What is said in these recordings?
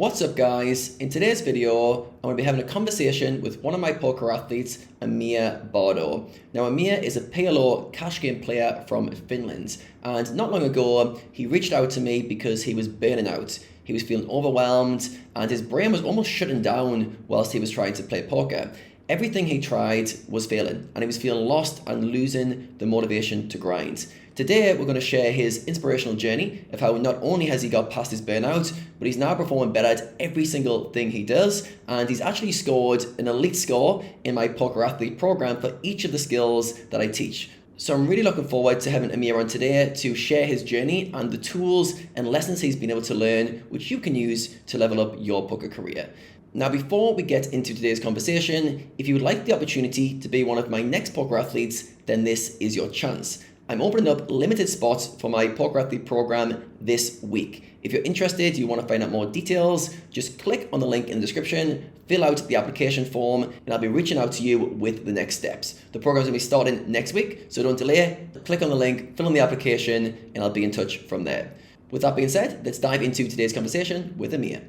What's up guys? In today's video, I'm going to be having a conversation with one of my poker athletes, Amir Bardo. Now Amir is a PLO cash game player from Finland, and not long ago he reached out to me because he was burning out. He was feeling overwhelmed and his brain was almost shutting down whilst he was trying to play poker. Everything he tried was failing and he was feeling lost and losing the motivation to grind. Today we're going to share his inspirational journey of how not only has he got past his burnout, but he's now performing better at every single thing he does, and he's actually scored an elite score in my poker athlete program for each of the skills that I teach. So I'm really looking forward to having Amir on today to share his journey and the tools and lessons he's been able to learn, which you can use to level up your poker career. Now, before we get into today's conversation, if you would like the opportunity to be one of my next poker athletes, then this is your chance. I'm opening up limited spots for my poker athlete program this week. If you're interested, you want to find out more details, just click on the link in the description, fill out the application form, and I'll be reaching out to you with the next steps. The program's going to be starting next week, so don't delay. Click on the link, fill in the application, and I'll be in touch from there. With that being said, let's dive into today's conversation with Amir.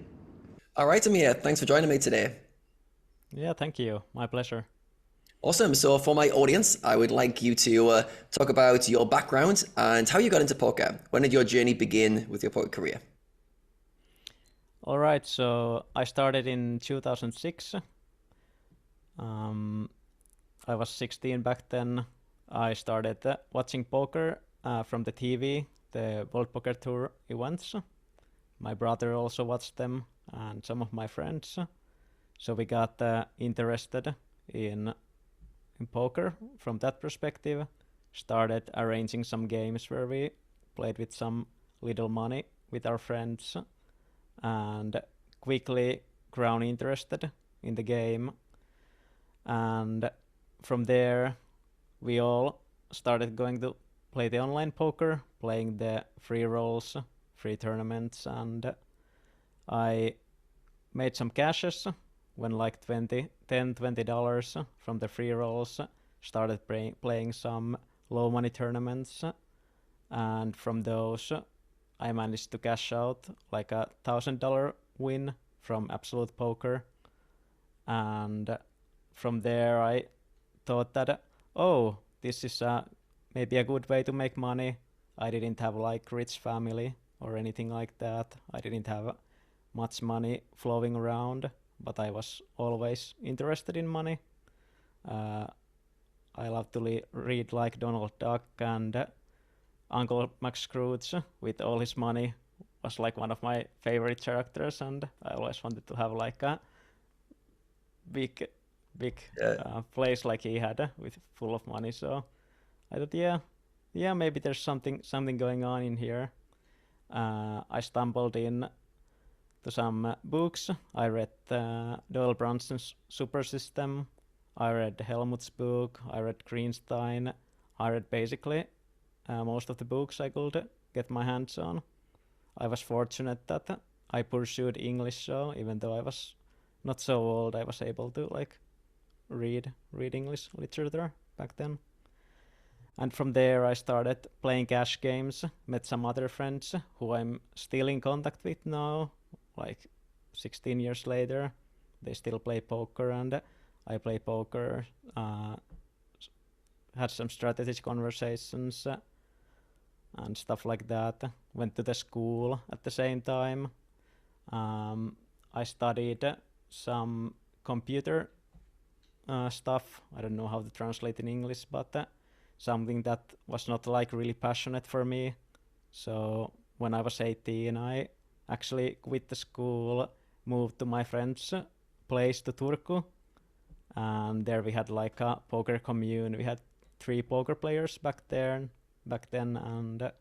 All right, Amir, thanks for joining me today. Yeah, thank you. My pleasure. Awesome. So for my audience, I would like you to talk about your background and how you got into poker. When did your journey begin with your poker career? All right, so I started in 2006. I was 16 back then. I started watching poker from the TV, the World Poker Tour events. My brother also watched them and some of my friends. So we got interested in poker from that perspective. Started arranging some games where we played with some little money with our friends and quickly grown interested in the game. And from there we all started going to play the online poker, playing the free rolls, free tournaments, and I made some cashes when like $20 from the free rolls, started playing some low money tournaments, and from those I managed to cash out like $1,000 win from Absolute Poker. And from there I thought that, oh, this is maybe a good way to make money. I didn't have like rich family or anything like that. I didn't have much money flowing around, but I was always interested in money. I love to read like Donald Duck, and Uncle Max Scrooge with all his money was like one of my favorite characters, and I always wanted to have like a big place like he had with full of money. So I thought, yeah, maybe there's something going on in here. I stumbled in to some books. I read Doyle Brunson's Super System. I read Helmut's book. I read Greenstein. I read basically most of the books I could get my hands on. I was fortunate that I pursued English, so even though I was not so old, I was able to like read English literature back then. And from there I started playing cash games, met some other friends who I'm still in contact with now, like 16 years later. They still play poker and I play poker, had some strategy conversations and stuff like that. Went to the school at the same time. I studied some computer stuff. I don't know how to translate in English, but something that was not like really passionate for me. So when I was 18, I actually quit the school, moved to my friend's place to Turku, and there we had like a poker commune. We had 3 poker players back then, and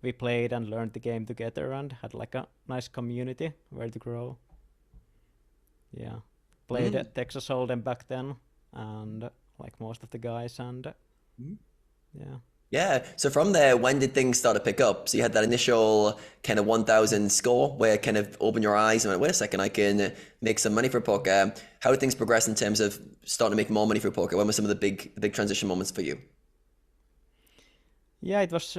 we played and learned the game together and had like a nice community where to grow. Yeah, played at Texas Hold'em back then, and like most of the guys, and yeah. Yeah, so from there, when did things start to pick up? So you had that initial kind of 1,000 score where it kind of opened your eyes and went, wait a second, I can make some money for poker. How did things progress in terms of starting to make more money for poker? When were some of the big transition moments for you? Yeah, it was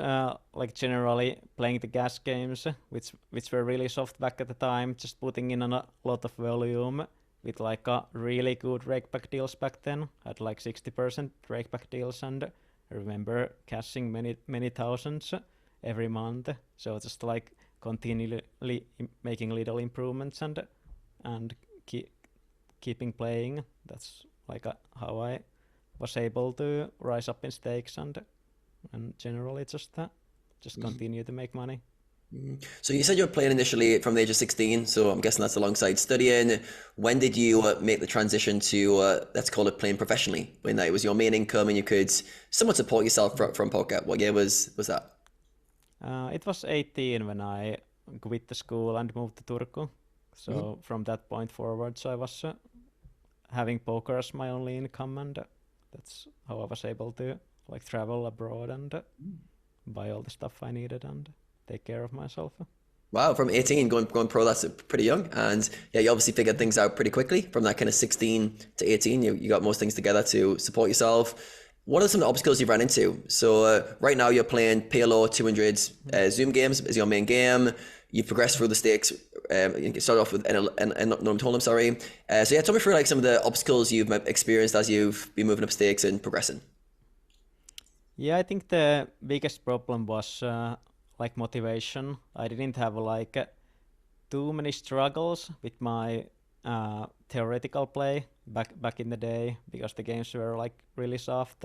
like generally playing the gas games, which were really soft back at the time, just putting in a lot of volume with like a really good rakeback deals back then. Had like 60% rakeback deals, and I remember cashing many thousands every month. So just like continually making little improvements and keep, keeping playing. That's like how I was able to rise up in stakes and generally just continue to make money. So you said you were playing initially from the age of 16, so I'm guessing that's alongside studying. When did you make the transition to, let's call it playing professionally, when that was your main income and you could somewhat support yourself from poker? What year was that? It was 18 when I quit the school and moved to Turku. So from that point forwards, I was having poker as my only income, and that's how I was able to like travel abroad and buy all the stuff I needed and take care of myself. Wow, from 18 going pro, that's pretty young. And yeah, you obviously figured things out pretty quickly from that kind of 16 to 18. You got most things together to support yourself. What are some of the obstacles you've ran into? So right now you're playing PLO 200 Zoom games is your main game. You've progressed through the stakes. You started off with Norm Told, sorry. So yeah, tell me through like some of the obstacles you've experienced as you've been moving up stakes and progressing. Yeah, I think the biggest problem was like motivation. I didn't have like too many struggles with my theoretical play back in the day because the games were like really soft.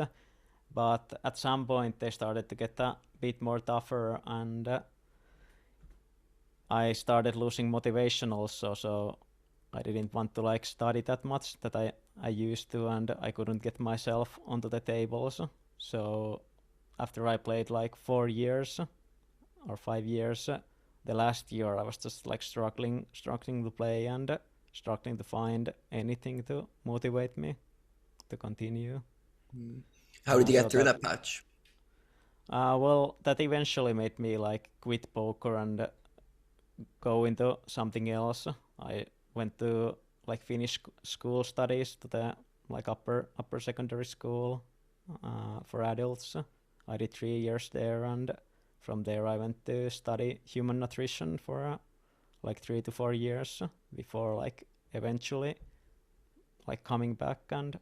But at some point they started to get a bit more tougher, and I started losing motivation also. So I didn't want to like study that much that I used to, and I couldn't get myself onto the tables. So after I played like 4 years or 5 years, the last year I was just like struggling to play and struggling to find anything to motivate me to continue. How did you So get through that that patch? well, that eventually made me like quit poker and go into something else. I went to like finish school studies to the like upper secondary school for adults. I did 3 years there, and from there I went to study human nutrition for like 3 to 4 years before like eventually like coming back and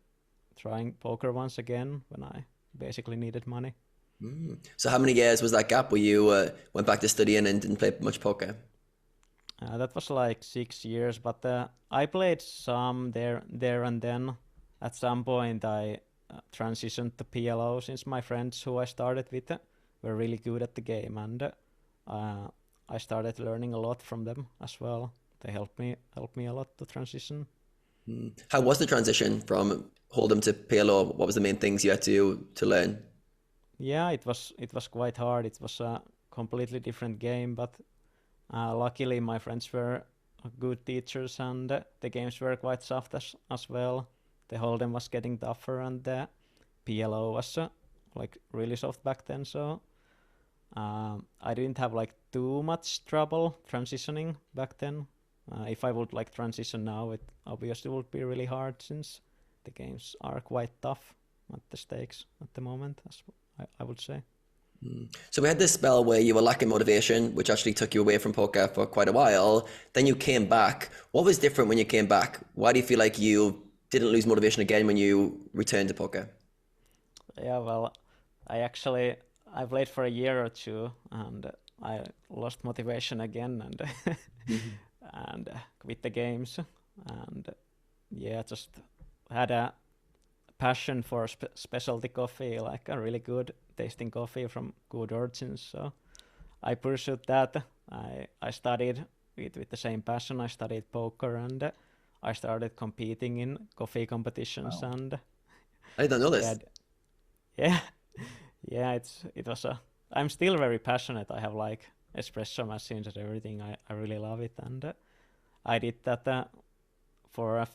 trying poker once again when I basically needed money. So how many years was that gap where you went back to studying and didn't play much poker? That was like 6 years, but I played some there and then. At some point, I transitioned to PLO since my friends who I started with were really good at the game, and I started learning a lot from them as well. They helped me a lot to transition. How was the transition from Hold'em to PLO? What was the main things you had to learn? Yeah, it was quite hard. It was a completely different game, but luckily my friends were good teachers, and the games were quite soft as well. The Hold'em was getting tougher, and the PLO was like really soft back then, so I didn't have like too much trouble transitioning back then. If I would like transition now, it obviously would be really hard since the games are quite tough at the stakes at the moment, as I would say. So we had this spell where you were lacking motivation, which actually took you away from poker for quite a while. Then you came back. What was different when you came back? Why do you feel like you didn't lose motivation again when you returned to poker? Yeah, well, I played for a year or two, and I lost motivation again, and and quit the games, and yeah, just had a passion for specialty coffee, like a really good tasting coffee from good origins. So I pursued that. I studied with the same passion. I studied poker, and I started competing in coffee competitions, Wow. and I didn't know yeah, this. yeah, yeah. It was a. I'm still very passionate. I have like espresso machines and everything. I really love it, and I did that for a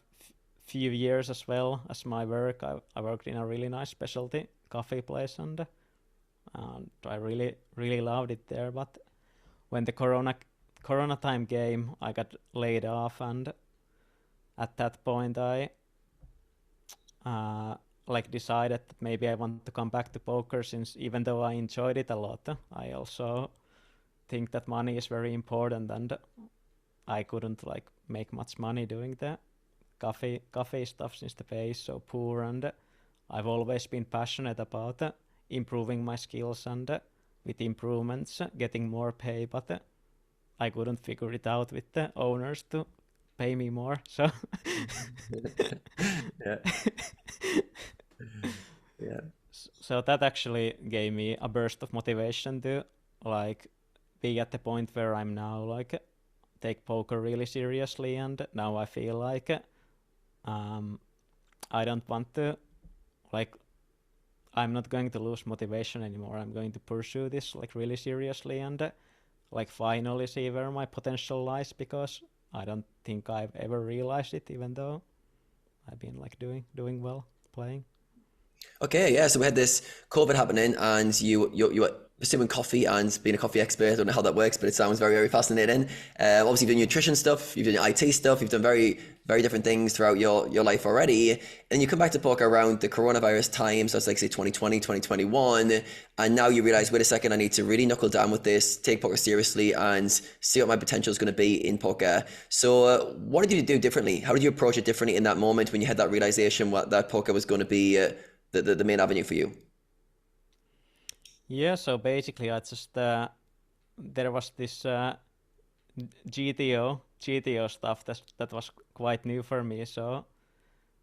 few years as well as my work. I worked in a really nice specialty coffee place, and I really loved it there. But when the corona time came, I got laid off, and at that point I uh, like decided that maybe I want to come back to poker, since even though I enjoyed it a lot, I also think that money is very important, and I couldn't like make much money doing the cafe stuff since the pay is so poor, and I've always been passionate about improving my skills, and with improvements getting more pay, but I couldn't figure it out with the owners to pay me more. So Yeah. Yeah. so that actually gave me a burst of motivation to like be at the point where I'm now, like take poker really seriously, and now I feel like um, I don't want to, like, I'm not going to lose motivation anymore. I'm going to pursue this like really seriously, and like finally see where my potential lies, because I don't think I've ever realized it, even though I've been like doing well playing. Okay, yeah. So we had this COVID happening, and you were pursuing coffee and being a coffee expert. I don't know how that works, but it sounds very, very fascinating. Obviously, you've done nutrition stuff, you've done your IT stuff, you've done very, very different things throughout your life already. And you come back to poker around the coronavirus time, so it's like say 2020, 2021, and now you realize, wait a second, I need to really knuckle down with this, take poker seriously, and see what my potential is going to be in poker. So, what did you do differently? How did you approach it differently in that moment when you had that realization that poker was going to be the main avenue for you? Yeah, so basically I just there was this GTO stuff that was quite new for me. So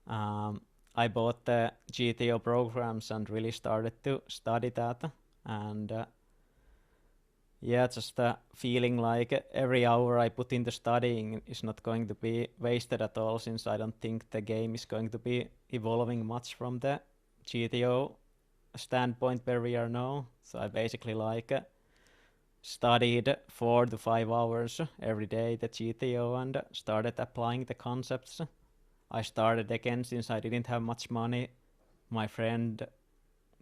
um, I bought the GTO programs and really started to study that. And yeah, just feeling like every hour I put into studying is not going to be wasted at all, since I don't think the game is going to be evolving much from the GTO standpoint where we are now. So I basically like studied 4 to 5 hours every day the GTO, and started applying the concepts. I started again, since I didn't have much money. My friend,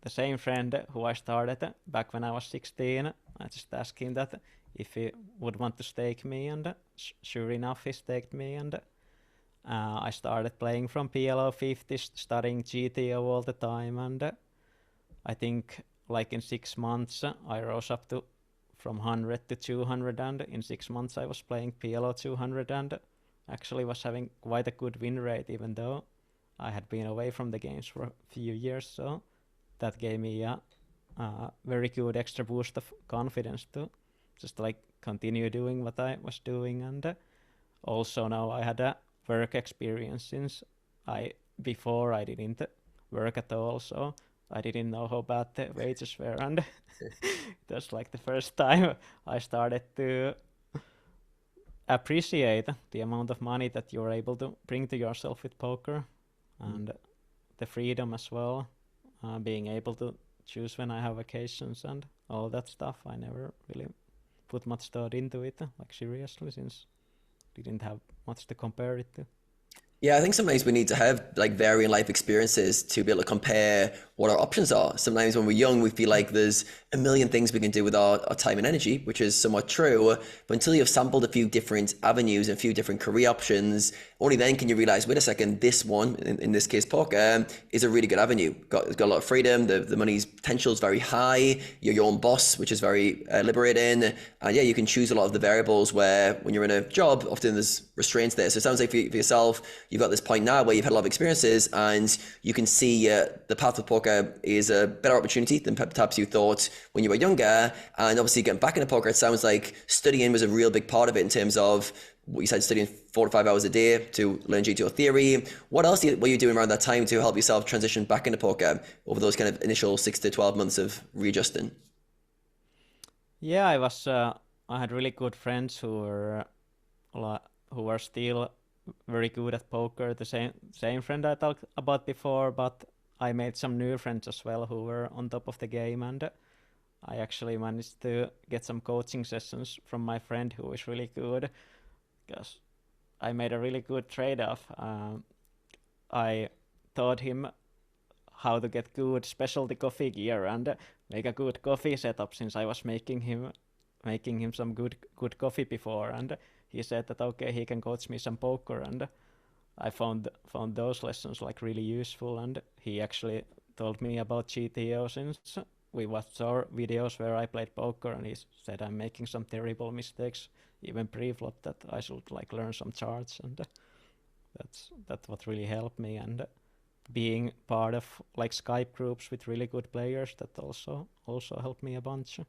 the same friend who I started back when I was 16, I just asked him that if he would want to stake me, and sure enough, he staked me, and I started playing from PLO 50, studying GTO all the time, and I think like in 6 months I rose up to from 100 to 200, and in 6 months I was playing PLO 200, and actually was having quite a good win rate, even though I had been away from the games for a few years. So that gave me a very good extra boost of confidence to just like continue doing what I was doing. And also now I had a work experience, since before I didn't work at all, so I didn't know how bad the wages were, and that's like the first time I started to appreciate the amount of money that you're able to bring to yourself with poker, and the freedom as well, being able to choose when I have vacations and all that stuff. I never really put much thought into it, like seriously, since didn't have much to compare it to. Yeah, I think sometimes we need to have like varying life experiences to be able to compare what our options are. Sometimes when we're young, we feel like there's a million things we can do with our time and energy, which is somewhat true. But until you've sampled a few different avenues and a few different career options, only then can you realize, wait a second, this one, in this case poker, is a really good avenue. It's got a lot of freedom, the money's potential is very high, you're your own boss, which is very liberating. And yeah, you can choose a lot of the variables where when you're in a job, often there's restraints there. So it sounds like for yourself, you've got this point now where you've had a lot of experiences and you can see the path of poker is a better opportunity than perhaps you thought when you were younger. And obviously getting back into poker, it sounds like studying was a real big part of it in terms of what you said, studying 4 to 5 hours a day to learn GTO theory. What else were you doing around that time to help yourself transition back into poker over those kind of initial 6 to 12 months of readjusting? Yeah, I had really good friends who were still very good at poker. The same friend I talked about before, but I made some new friends as well who were on top of the game, and I actually managed to get some coaching sessions from my friend who is really good, because I made a really good trade-off. I taught him how to get good specialty coffee gear and make a good coffee setup, since I was making him some good coffee before, and he said that okay, he can coach me some poker, and I found those lessons like really useful, and he actually told me about GTO since we watched our videos where I played poker, and he said I'm making some terrible mistakes, even pre-flop, that I should like learn some charts, and that's what really helped me. And being part of like Skype groups with really good players, that also helped me a bunch.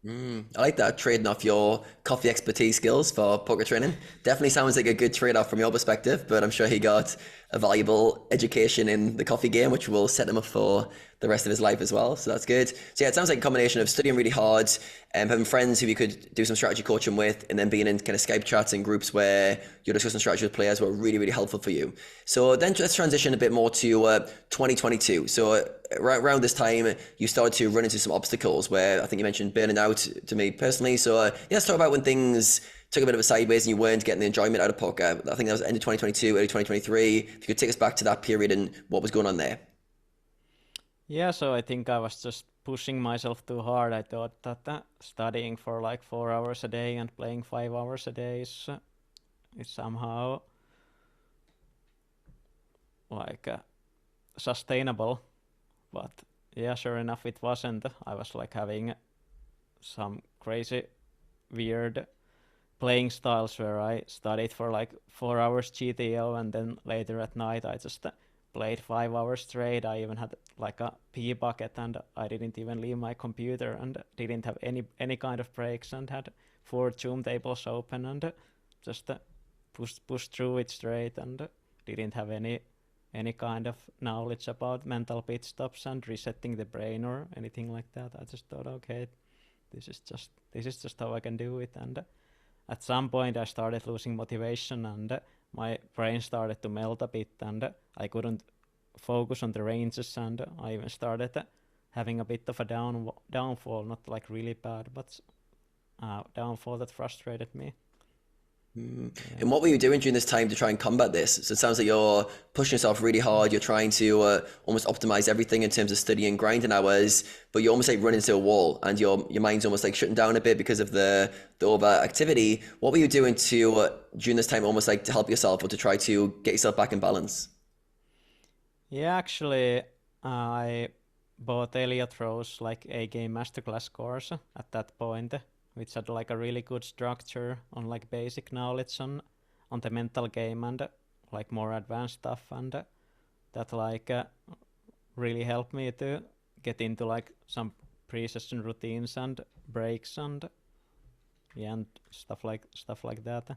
I like that, trading off your coffee expertise skills for poker training. Definitely sounds like a good trade-off from your perspective, but I'm sure he got a valuable education in the coffee game, which will set him up for the rest of his life as well. So that's good. So yeah, it sounds like a combination of studying really hard, having friends who you could do some strategy coaching with, and then being in kind of Skype chats and groups where you're discussing strategy with players were really, really helpful for you. So then let's transition a bit more to 2022. So around this time, you started to run into some obstacles where I think you mentioned burning out to me personally. So yeah, let's talk about when things took a bit of a sideways and you weren't getting the enjoyment out of poker. I think that was end of 2022, early 2023. If you could take us back to that period and what was going on there. Yeah, so I think I was just pushing myself too hard. I thought that studying for like 4 hours a day and playing 5 hours a day is somehow like sustainable. But yeah, sure enough, it wasn't. I was like having some crazy, weird playing styles where I studied for like 4 hours GTO, and then later at night I just played 5 hours straight. I even had like a pee bucket, and I didn't even leave my computer, and didn't have any kind of breaks, and had 4 Zoom tables open, and just pushed through it straight, and didn't have any kind of knowledge about mental pit stops and resetting the brain or anything like that. I just thought, okay, this is just how I can do it. And at some point I started losing motivation, and my brain started to melt a bit, and I couldn't focus on the ranges, and I even started having a bit of a downfall, not like really bad, but downfall that frustrated me. And what were you doing during this time to try and combat this? So it sounds like you're pushing yourself really hard. You're trying to almost optimize everything in terms of study and grinding hours, but you almost like run into a wall, and your mind's almost like shutting down a bit because of the overactivity. What were you doing to during this time, almost like to help yourself or to try to get yourself back in balance? Yeah, actually, I bought Elliot Rose like a game masterclass course at that point, which had like a really good structure on like basic knowledge on the mental game, and like more advanced stuff, and that like really helped me to get into like some pre-session routines and breaks, and yeah, and stuff like that.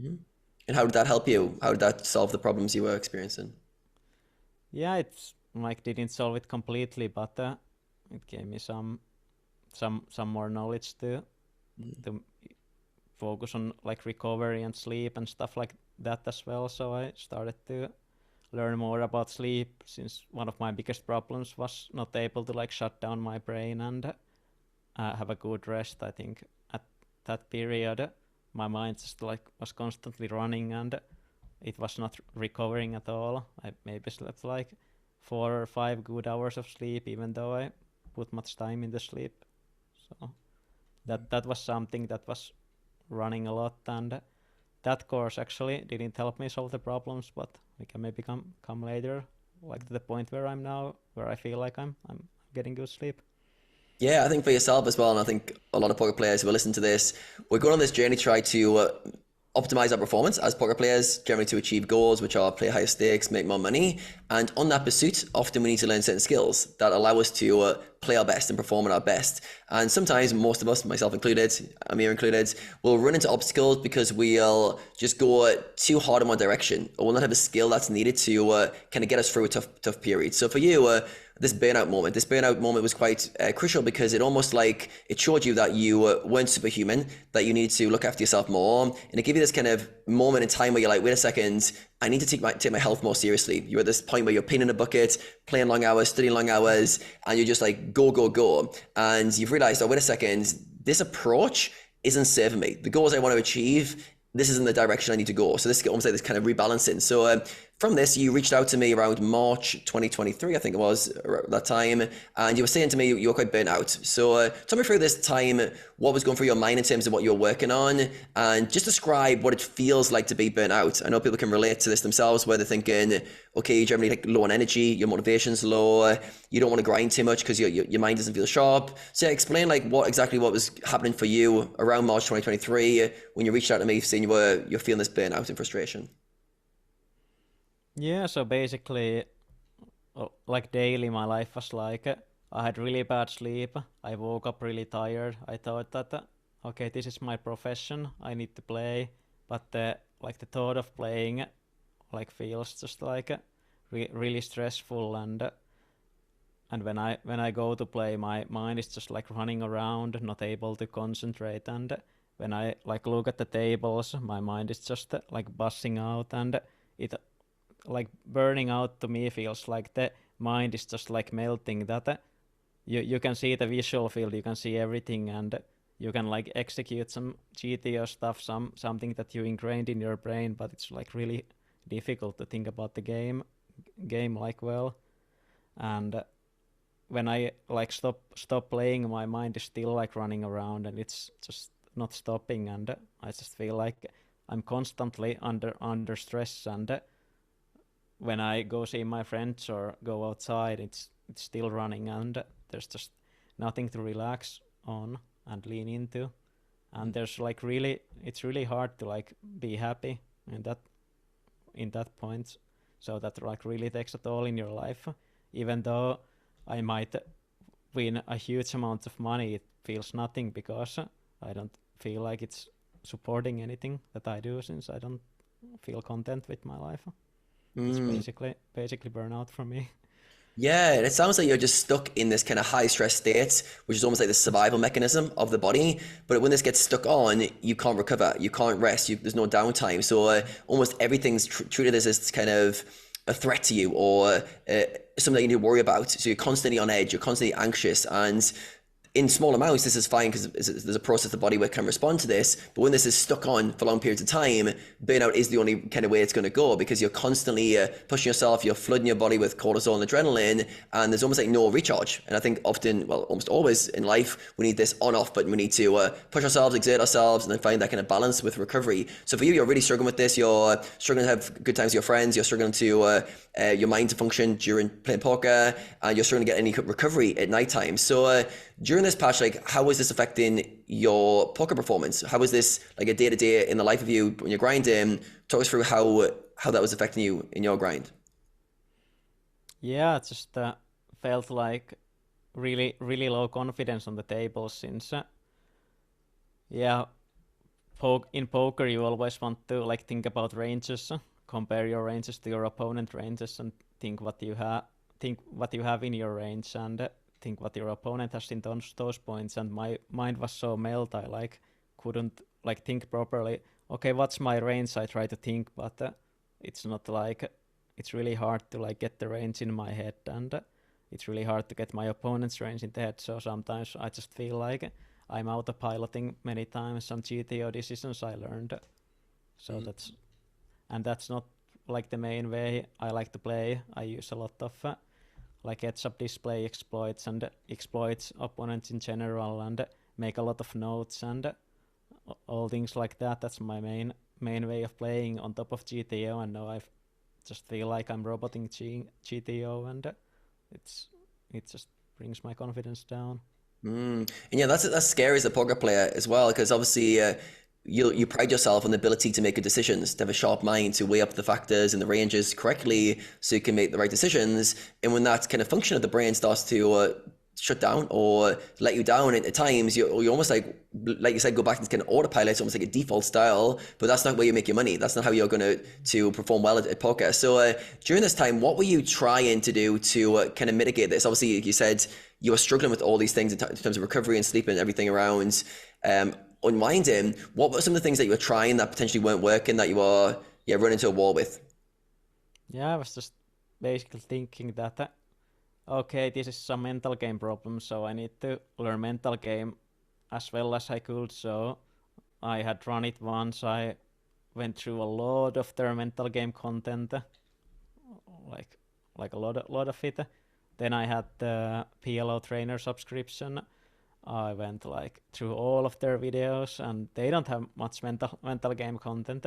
And how did that help you? How did that solve the problems you were experiencing? Yeah, it's like didn't solve it completely, but it gave me some more knowledge to focus on like recovery and sleep and stuff like that as well. So I started to learn more about sleep, since one of my biggest problems was not able to like shut down my brain and have a good rest. I think at that period my mind just like was constantly running, and it was not recovering at all. I maybe slept like 4 or 5 good hours of sleep, even though I put much time in the sleep. So that was something that was running a lot, and that course actually didn't help me solve the problems, but we can maybe come later, like to the point where I'm now, where I feel like I'm getting good sleep. Yeah, I think for yourself as well, and I think a lot of poker players who are listening to this, we're going on this journey to try to optimize our performance as poker players, generally to achieve goals, which are play higher stakes, make more money. And on that pursuit, often we need to learn certain skills that allow us to play our best and perform at our best. And sometimes most of us, myself included, Amir included, will run into obstacles because we'll just go too hard in one direction, or we'll not have a skill that's needed to kind of get us through a tough period. So for you, this burnout moment was quite crucial, because it almost like it showed you that you weren't superhuman, that you need to look after yourself more, and it gave you this kind of moment in time where you're like, wait a second, I need to take my health more seriously. You're at this point where you're peeing in a bucket, playing long hours, studying long hours, and you're just like go, and you've realized, oh, wait a second, this approach isn't serving me. The goals I want to achieve, this isn't the direction I need to go. So this is almost like this kind of rebalancing. So from this, you reached out to me around March 2023, I think it was, around that time, and you were saying to me you were quite burnt out. So tell me through this time, what was going through your mind in terms of what you were working on, and just describe what it feels like to be burnt out. I know people can relate to this themselves, where they're thinking, okay, you're generally like low on energy, your motivation's low, you don't want to grind too much because your mind doesn't feel sharp. So yeah, explain like what was happening for you around March 2023 when you reached out to me saying you're feeling this burnout and frustration. Yeah, so basically, like daily, my life was like I had really bad sleep. I woke up really tired. I thought that okay, this is my profession. I need to play, but the thought of playing like feels just like really stressful, and when I go to play, my mind is just like running around, not able to concentrate, and when I like look at the tables, my mind is just like buzzing out, and it like burning out to me feels like the mind is just like melting, that you can see the visual field, you can see everything, and you can like execute some GTO stuff, something that you ingrained in your brain, but it's like really difficult to think about the game like well. And when I like stop playing, my mind is still like running around, and it's just not stopping, and I just feel like I'm constantly under stress, and when I go see my friends or go outside, it's still running, and there's just nothing to relax on and lean into, and there's like it's really hard to like be happy in that point, so that like really takes a toll in your life. Even though I might win a huge amount of money, it feels nothing because I don't feel like it's supporting anything that I do, since I don't feel content with my life. That's basically burnout for me. Yeah, and it sounds like you're just stuck in this kind of high stress state, which is almost like the survival mechanism of the body. But when this gets stuck on, you can't recover, you can't rest, there's no downtime. So almost everything's treated as this kind of a threat to you, or something that you need to worry about. So you're constantly on edge, you're constantly anxious, and in small amounts, this is fine because there's a process the body can respond to this. But when this is stuck on for long periods of time, burnout is the only kind of way it's going to go, because you're constantly pushing yourself, you're flooding your body with cortisol and adrenaline, and there's almost like no recharge. And I think often, well, almost always in life, we need this on-off button. We need to push ourselves, exert ourselves, and then find that kind of balance with recovery. So for you, you're really struggling with this. You're struggling to have good times with your friends. You're struggling to your mind to function during playing poker, and you're struggling to get any recovery at nighttime. So during this patch, like, how is this affecting your poker performance? How is this like a day-to-day in the life of you when you're grinding? Talk us through how that was affecting you in your grind. Yeah, it just felt like really low confidence on the table, since yeah, in poker you always want to like think about ranges, compare your ranges to your opponent ranges, and think what you have in your range, and think what your opponent has in those points. And my mind was so melt, I like couldn't like think properly. Okay, what's my range? I try to think, but it's not like it's really hard to like get the range in my head, and it's really hard to get my opponent's range in the head. So sometimes I just feel like I'm autopiloting many times some GTO decisions I learned. So that's not like the main way I like to play. I use a lot of like heads-up display exploits and exploits opponents in general, and make a lot of notes and all things like that. That's my main way of playing on top of GTO, and now I just feel like I'm roboting GTO, and it just brings my confidence down. And yeah, that's scary as a poker player as well, because obviously you pride yourself on the ability to make good decisions, to have a sharp mind, to weigh up the factors and the ranges correctly, so you can make the right decisions. And when that kind of function of the brain starts to shut down or let you down at times, you almost like you said, go back to kind of autopilot. It's almost like a default style, but that's not where you make your money. That's not how you're going to perform well at poker. So during this time, what were you trying to do to kind of mitigate this? Obviously, you said you were struggling with all these things in terms of recovery and sleep and everything around unwinding. What were some of the things that you were trying that potentially weren't working, that you were running into a wall with? Yeah, I was just basically thinking that okay, this is some mental game problem, so I need to learn mental game as well as I could. So I had run it once. I went through a lot of their mental game content, like a lot of it. Then I had the PLO trainer subscription. I went like through all of their videos, and they don't have much mental game content.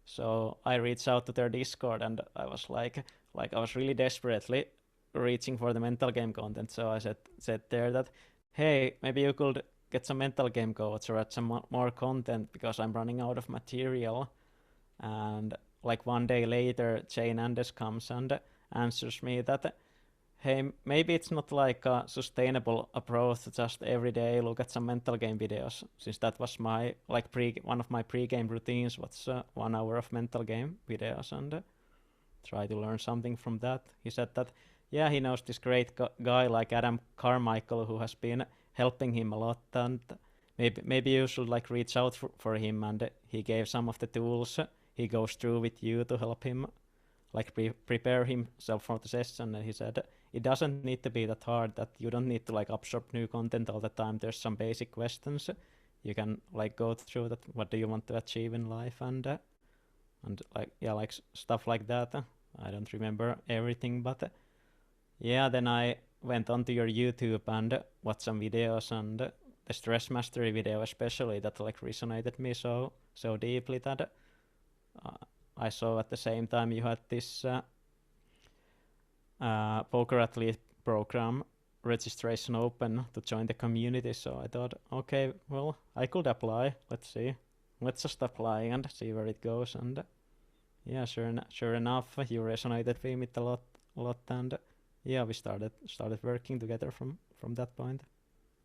So I reached out to their Discord, and I was like I was really desperately reaching for the mental game content. So I said there that, hey, maybe you could get some mental game coach or add some more content because I'm running out of material. And like one day later, Jane Andes comes and answers me that, hey, maybe it's not like a sustainable approach to just every day look at some mental game videos, since that was my one of my pre-game routines was 1 hour of mental game videos, and try to learn something from that. He said that, yeah, he knows this great guy like Adam Carmichael who has been helping him a lot, and maybe you should like reach out for him, and he gave some of the tools he goes through with you to help him like prepare himself for the session. And he said it doesn't need to be that hard, that you don't need to like absorb new content all the time. There's some basic questions you can like go through, that what do you want to achieve in life, and like yeah, like stuff like that. I don't remember everything, but yeah, then I went onto your YouTube and watched some videos, and the stress mastery video especially, that like resonated me so deeply that I saw at the same time you had this poker athlete program registration open to join the community. So I thought, okay, well, I could apply. Let's see. Let's just apply and see where it goes. And yeah, sure enough, you resonated with me a lot, and yeah, we started working together from that point.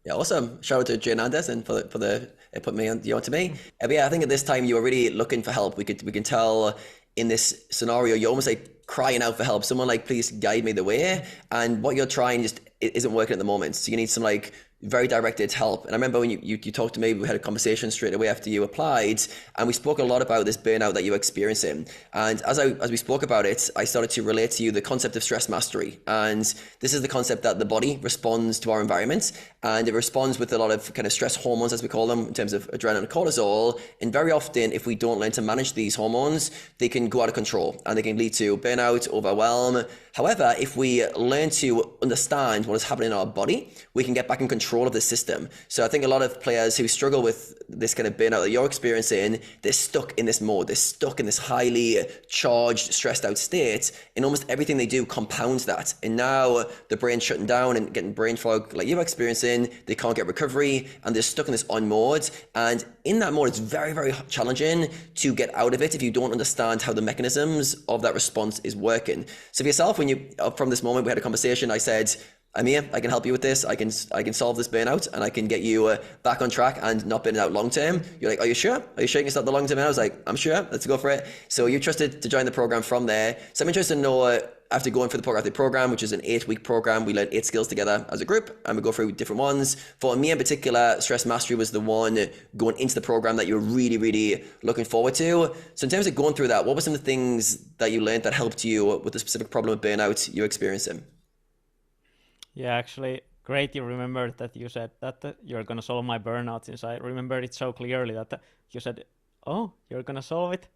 Yeah, awesome. Shout out to Jane Andes and for the it put me on you onto me. But yeah, I think at this time you were really looking for help. We can tell in this scenario you're almost like crying out for help. Someone like, please guide me the way. And what you're trying just isn't working at the moment. So you need some like very directed help. And I remember when you talked to me, we had a conversation straight away after you applied, and we spoke a lot about this burnout that you're experiencing. And as we spoke about it, I started to relate to you the concept of stress mastery. And this is the concept that the body responds to our environment, and it responds with a lot of kind of stress hormones, as we call them, in terms of adrenaline and cortisol. And very often, if we don't learn to manage these hormones, they can go out of control and they can lead to burnout, overwhelm. However, if we learn to understand what is happening in our body, we can get back in control of the system. So I think a lot of players who struggle with this kind of burnout that you're experiencing, they're stuck in this mode. They're stuck in this highly charged, stressed out state, and almost everything they do compounds that. And now the brain's shutting down and getting brain fog like you're experiencing. They can't get recovery, and they're stuck in this on mode. And in that mode, it's very, very challenging to get out of it if you don't understand how the mechanisms of that response is working. So for yourself, when you, from this moment, we had a conversation, I said, Amir, I can help you with this. I can solve this burnout, and I can get you back on track and not burn out long term. You're like, are you sure? Are you sure you can start the long term? And I was like, I'm sure. Let's go for it. So you trusted to join the program from there. So I'm interested to know, after going for the poker athlete program, which is an 8-week program, we learn 8 skills together as a group, and we go through different ones. For me in particular, stress mastery was the one going into the program that you were really, really looking forward to. So in terms of going through that, what were some of the things that you learned that helped you with the specific problem of burnout you're experiencing? Yeah, actually, great you remembered that you said that you're gonna solve my burnout, since I remembered it so clearly that you said, oh, you're gonna solve it?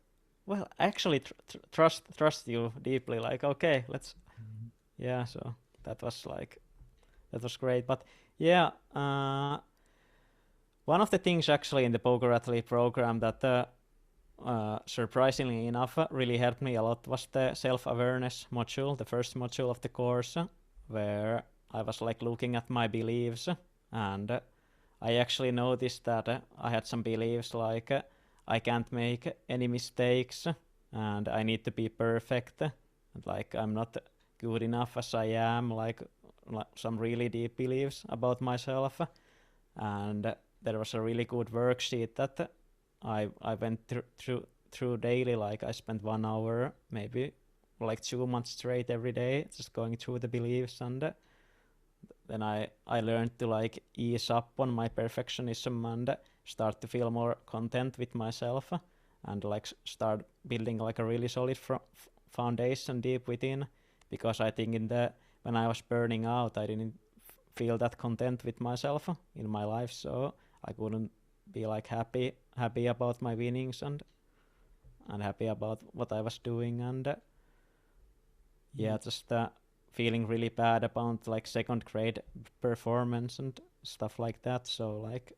Well, I actually trust you deeply, like, okay, let's, yeah, so that was great. But yeah, one of the things actually in the Poker Athlete program that surprisingly enough really helped me a lot was the self-awareness module, the first module of the course, where I was like looking at my beliefs, and I actually noticed that I had some beliefs like I can't make any mistakes, and I need to be perfect, and like I'm not good enough as I am, like some really deep beliefs about myself. And there was a really good worksheet that I went through daily. Like I spent 1 hour, maybe like 2 months straight every day, just going through the beliefs, and then I learned to like ease up on my perfectionism and start to feel more content with myself, and like start building like a really solid foundation deep within, because I think when I was burning out, I didn't feel that content with myself in my life, so I couldn't be like happy about my winnings and happy about what I was doing. And yeah, just feeling really bad about like second grade performance and stuff like that. So like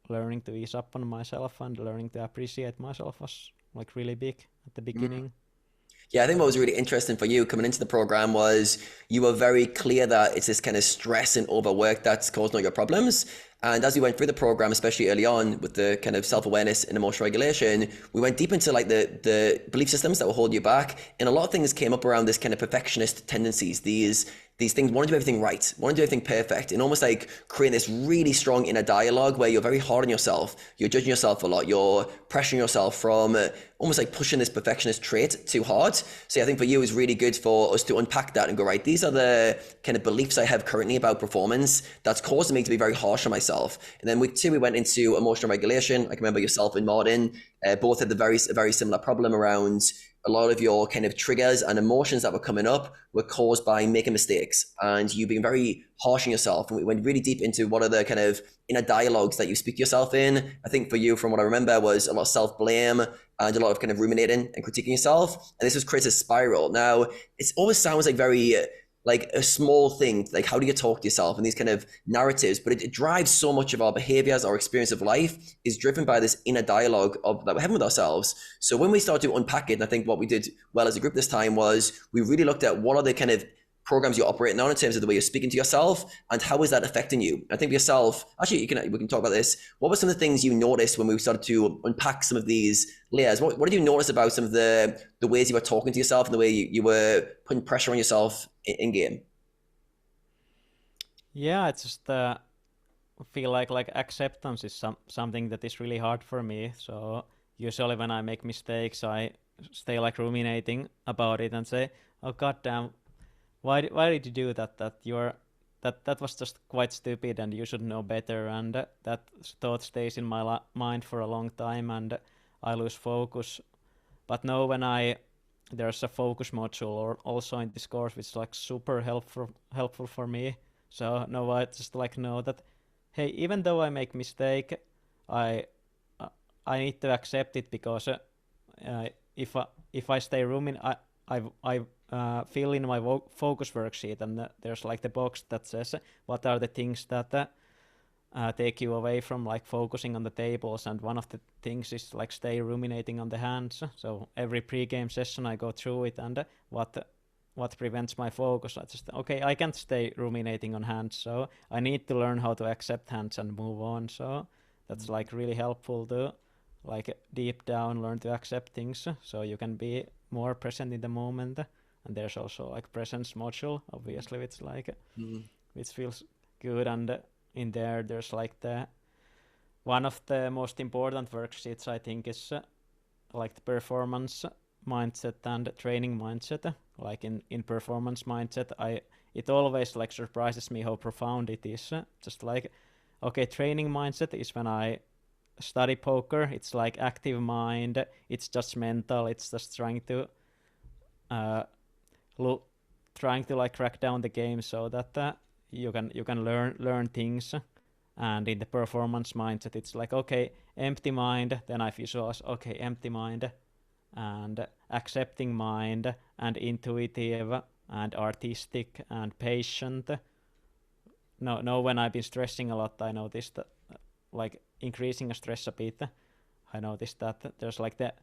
learning to ease up on myself and learning to appreciate myself was like really big at the beginning. Yeah, I think what was really interesting for you coming into the program was you were very clear that it's this kind of stress and overwork that's causing all your problems. And as we went through the program, especially early on with the kind of self-awareness and emotional regulation, we went deep into like the belief systems that will hold you back. And a lot of things came up around this kind of perfectionist tendencies, these things, want to do everything right, want to do everything perfect, and almost like creating this really strong inner dialogue where you're very hard on yourself, you're judging yourself a lot, you're pressuring yourself from almost like pushing this perfectionist trait too hard. So I think for you, it's really good for us to unpack that and go, right, these are the kind of beliefs I have currently about performance that's causing me to be very harsh on myself. And then week 2, we went into emotional regulation. I can remember yourself and Martin both had a very similar problem around a lot of your kind of triggers and emotions that were coming up were caused by making mistakes and you being very harsh on yourself. And we went really deep into what are the kind of inner dialogues that you speak yourself in. I think for you, from what I remember, was a lot of self-blame and a lot of kind of ruminating and critiquing yourself. And this was created a spiral. Now, it always sounds like very like a small thing, like how do you talk to yourself and these kind of narratives, but it drives so much of our behaviors, our experience of life is driven by this inner dialogue that we're having with ourselves. So when we started to unpack it, and I think what we did well as a group this time was we really looked at what are the kind of programs you're operating on in terms of the way you're speaking to yourself and how is that affecting you. I think for yourself, actually we can talk about this. What were some of the things you noticed when we started to unpack some of these layers? What did you notice about some of the ways you were talking to yourself and the way you were putting pressure on yourself in game? Yeah, it's just feel like acceptance is something that is really hard for me. So usually when I make mistakes, I stay like ruminating about it and say, "Oh goddamn, why did you do that? That was just quite stupid, and you should know better." And that thought stays in my mind for a long time, and I lose focus. But now there's a focus module or also in this course, which is like super helpful for me. So now I just like know that, hey, even though I make mistake, I I need to accept it because if I stay rooming, I fill in my focus worksheet, and there's like the box that says what are the things that take you away from like focusing on the tables, and one of the things is like stay ruminating on the hands. So every pre-game session I go through it, and what prevents my focus, I just I can't stay ruminating on hands, so I need to learn how to accept hands and move on. So that's like really helpful to like deep down learn to accept things so you can be more present in the moment. And there's also like presence module, obviously, which like which feels good, and in there's like the one of the most important worksheets I think is like the performance mindset and training mindset. Like in performance mindset, it always like surprises me how profound it is. Just like training mindset is when I study poker, it's like active mind, it's just mental, it's just trying to like crack down the game so that you can learn things. And in the performance mindset, it's like empty mind, then I visualize empty mind and accepting mind and intuitive and artistic and patient. No, when I've been stressing a lot, I noticed that like increasing stress a bit, I noticed that there's like the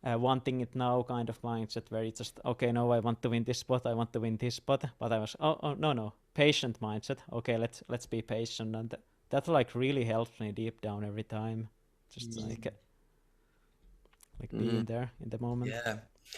wanting it now kind of mindset where it's just no, I want to win this spot, I want to win this spot, but I was no, patient mindset. Let's be patient, and that like really helps me deep down every time, just like being there in the moment.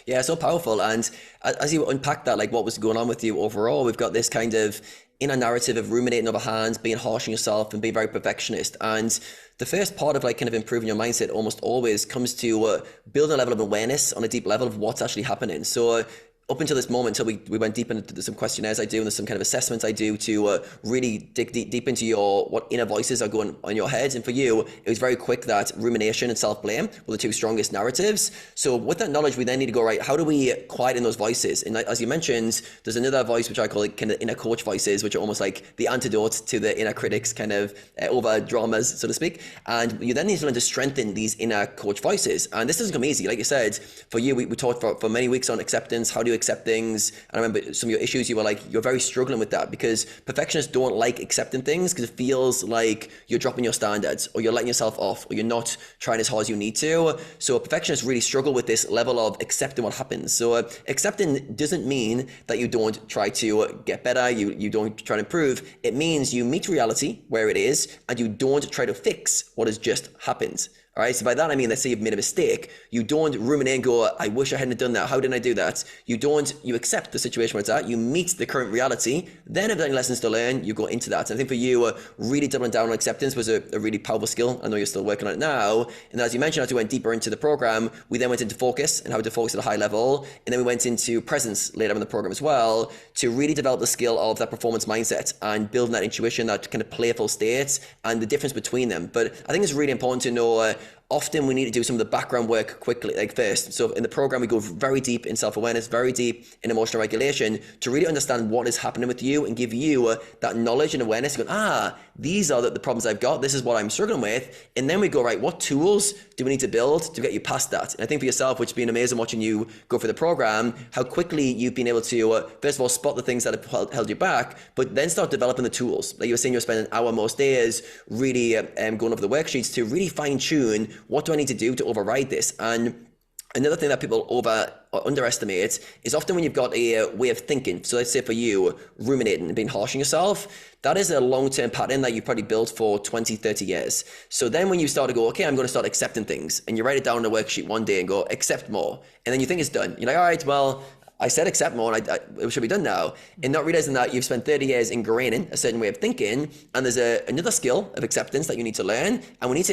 Yeah, so powerful. And as you unpack that, like what was going on with you overall, we've got this kind of inner narrative of ruminating over hands, being harsh on yourself and being very perfectionist. And the first part of like kind of improving your mindset almost always comes to building a level of awareness on a deep level of what's actually happening. So up until this moment, until we went deep into some questionnaires I do, and there's some kind of assessments I do to really dig deep into what inner voices are going on in your head. And for you, it was very quick that rumination and self-blame were the two strongest narratives. So with that knowledge, we then need to go, right, how do we quieten those voices? And as you mentioned, there's another voice, which I call kind of inner coach voices, which are almost like the antidote to the inner critics kind of over dramas, so to speak. And you then need to learn to strengthen these inner coach voices. And this doesn't come easy. Like you said, for you, we talked for many weeks on acceptance. How do you you accept things. And I remember some of your issues, you were like, you're very struggling with that because perfectionists don't like accepting things because it feels like you're dropping your standards or you're letting yourself off or you're not trying as hard as you need to. So perfectionists really struggle with this level of accepting what happens. So accepting doesn't mean that you don't try to get better, you don't try to improve. It means you meet reality where it is and you don't try to fix what has just happened. All right, so by that I mean, let's say you've made a mistake. You don't ruminate and go, I wish I hadn't done that. How didn't I do that? You accept the situation where it's at. You meet the current reality. Then if there are any lessons to learn, you go into that. And I think for you, really doubling down on acceptance was a really powerful skill. I know you're still working on it now. And as you mentioned, as we went deeper into the program, we then went into focus and how to focus at a high level. And then we went into presence later in the program as well to really develop the skill of that performance mindset and building that intuition, that kind of playful state and the difference between them. But I think it's really important to know often we need to do some of the background work quickly, like first. So in the program, we go very deep in self-awareness, very deep in emotional regulation to really understand what is happening with you and give you that knowledge and awareness. Go, these are the problems I've got. This is what I'm struggling with. And then we go, right, what tools do we need to build to get you past that? And I think for yourself, which has been amazing watching you go through the program, how quickly you've been able to, first of all, spot the things that have held you back, but then start developing the tools. Like you were saying, you're spending an hour most days really going over the worksheets to really fine tune what do I need to do to override this. And another thing that people underestimate is often when you've got a way of thinking. So let's say for you, ruminating and being harsh on yourself, that is a long-term pattern that you've probably built for 20, 30 years. So then when you start to go, okay, I'm going to start accepting things, and you write it down on a worksheet one day and go, accept more. And then you think it's done. You're like, all right, well, I said accept more and it should be done now. And not realizing that you've spent 30 years ingraining a certain way of thinking, and there's another skill of acceptance that you need to learn, and we need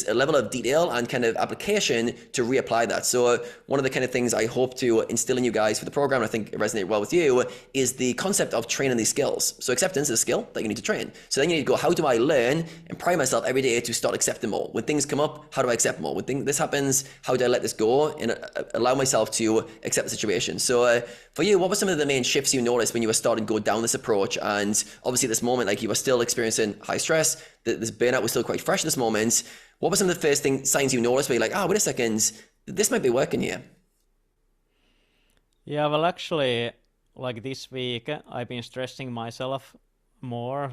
a level of detail and kind of application to reapply that. So one of the kind of things I hope to instill in you guys for the program, and I think it resonated well with you, is the concept of training these skills. So acceptance is a skill that you need to train. So then you need to go, how do I learn and prime myself every day to start accepting more? When things come up, how do I accept more? When this happens, how do I let this go and allow myself to accept the situation? So for you, what were some of the main shifts you noticed when you were starting to go down this approach? And obviously at this moment, like you were still experiencing high stress, this burnout was still quite fresh at this moment. What were some of the first signs you noticed where you're like, wait a second, this might be working here? Yeah, well, actually, like this week, I've been stressing myself more,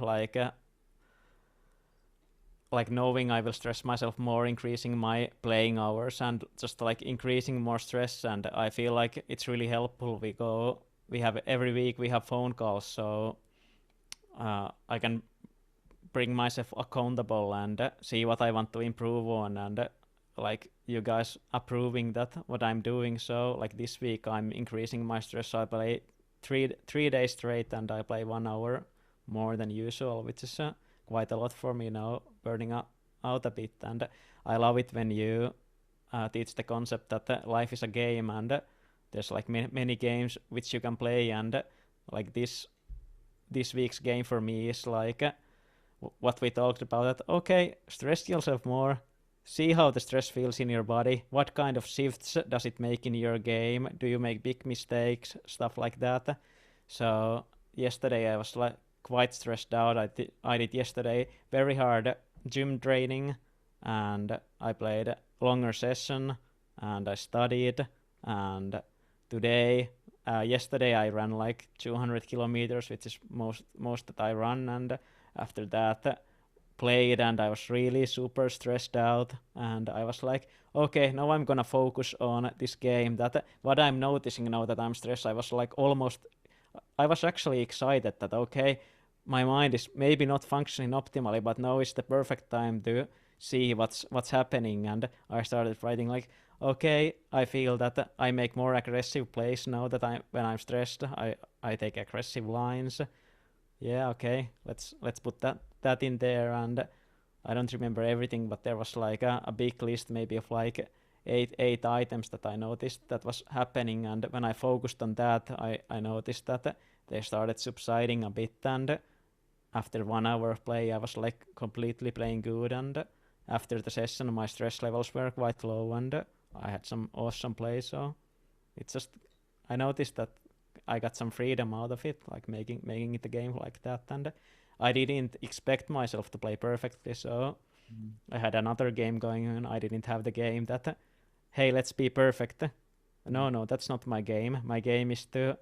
like knowing I will stress myself more, increasing my playing hours and just like increasing more stress. And I feel like it's really helpful. We have every week we have phone calls, so I can bring myself accountable and see what I want to improve on, and like you guys approving that what I'm doing. So like this week I'm increasing my stress. I play three days straight and I play 1 hour more than usual, which is quite a lot for me now, burning out a bit. And I love it when you teach the concept that life is a game, and there's like many games which you can play, and like this week's game for me is like what we talked about, that okay, stress yourself more, see how the stress feels in your body, what kind of shifts does it make in your game, do you make big mistakes, stuff like that. So yesterday I was like quite stressed out. I did yesterday very hard gym training, and I played a longer session, and I studied, and yesterday I ran like 200 kilometers, which is most that I run, and after that played, and I was really super stressed out, and I was like, okay, now I'm gonna focus on this game. That what I'm noticing now that I'm stressed, I was actually excited that okay, my mind is maybe not functioning optimally, but now is the perfect time to see what's happening. And I started writing like, okay, I feel that I make more aggressive plays now that when I'm stressed, I take aggressive lines. Yeah, okay, let's put that in there. And I don't remember everything, but there was like a big list maybe of like eight items that I noticed that was happening, and when I focused on that, I noticed that they started subsiding a bit, and after 1 hour of play I was like completely playing good, and after the session my stress levels were quite low, and I had some awesome plays. So it's just, I noticed that I got some freedom out of it, like making it a game like that, and I didn't expect myself to play perfectly, so I had another game going on. I didn't have the game that hey, let's be perfect. No, that's not my game. My game is to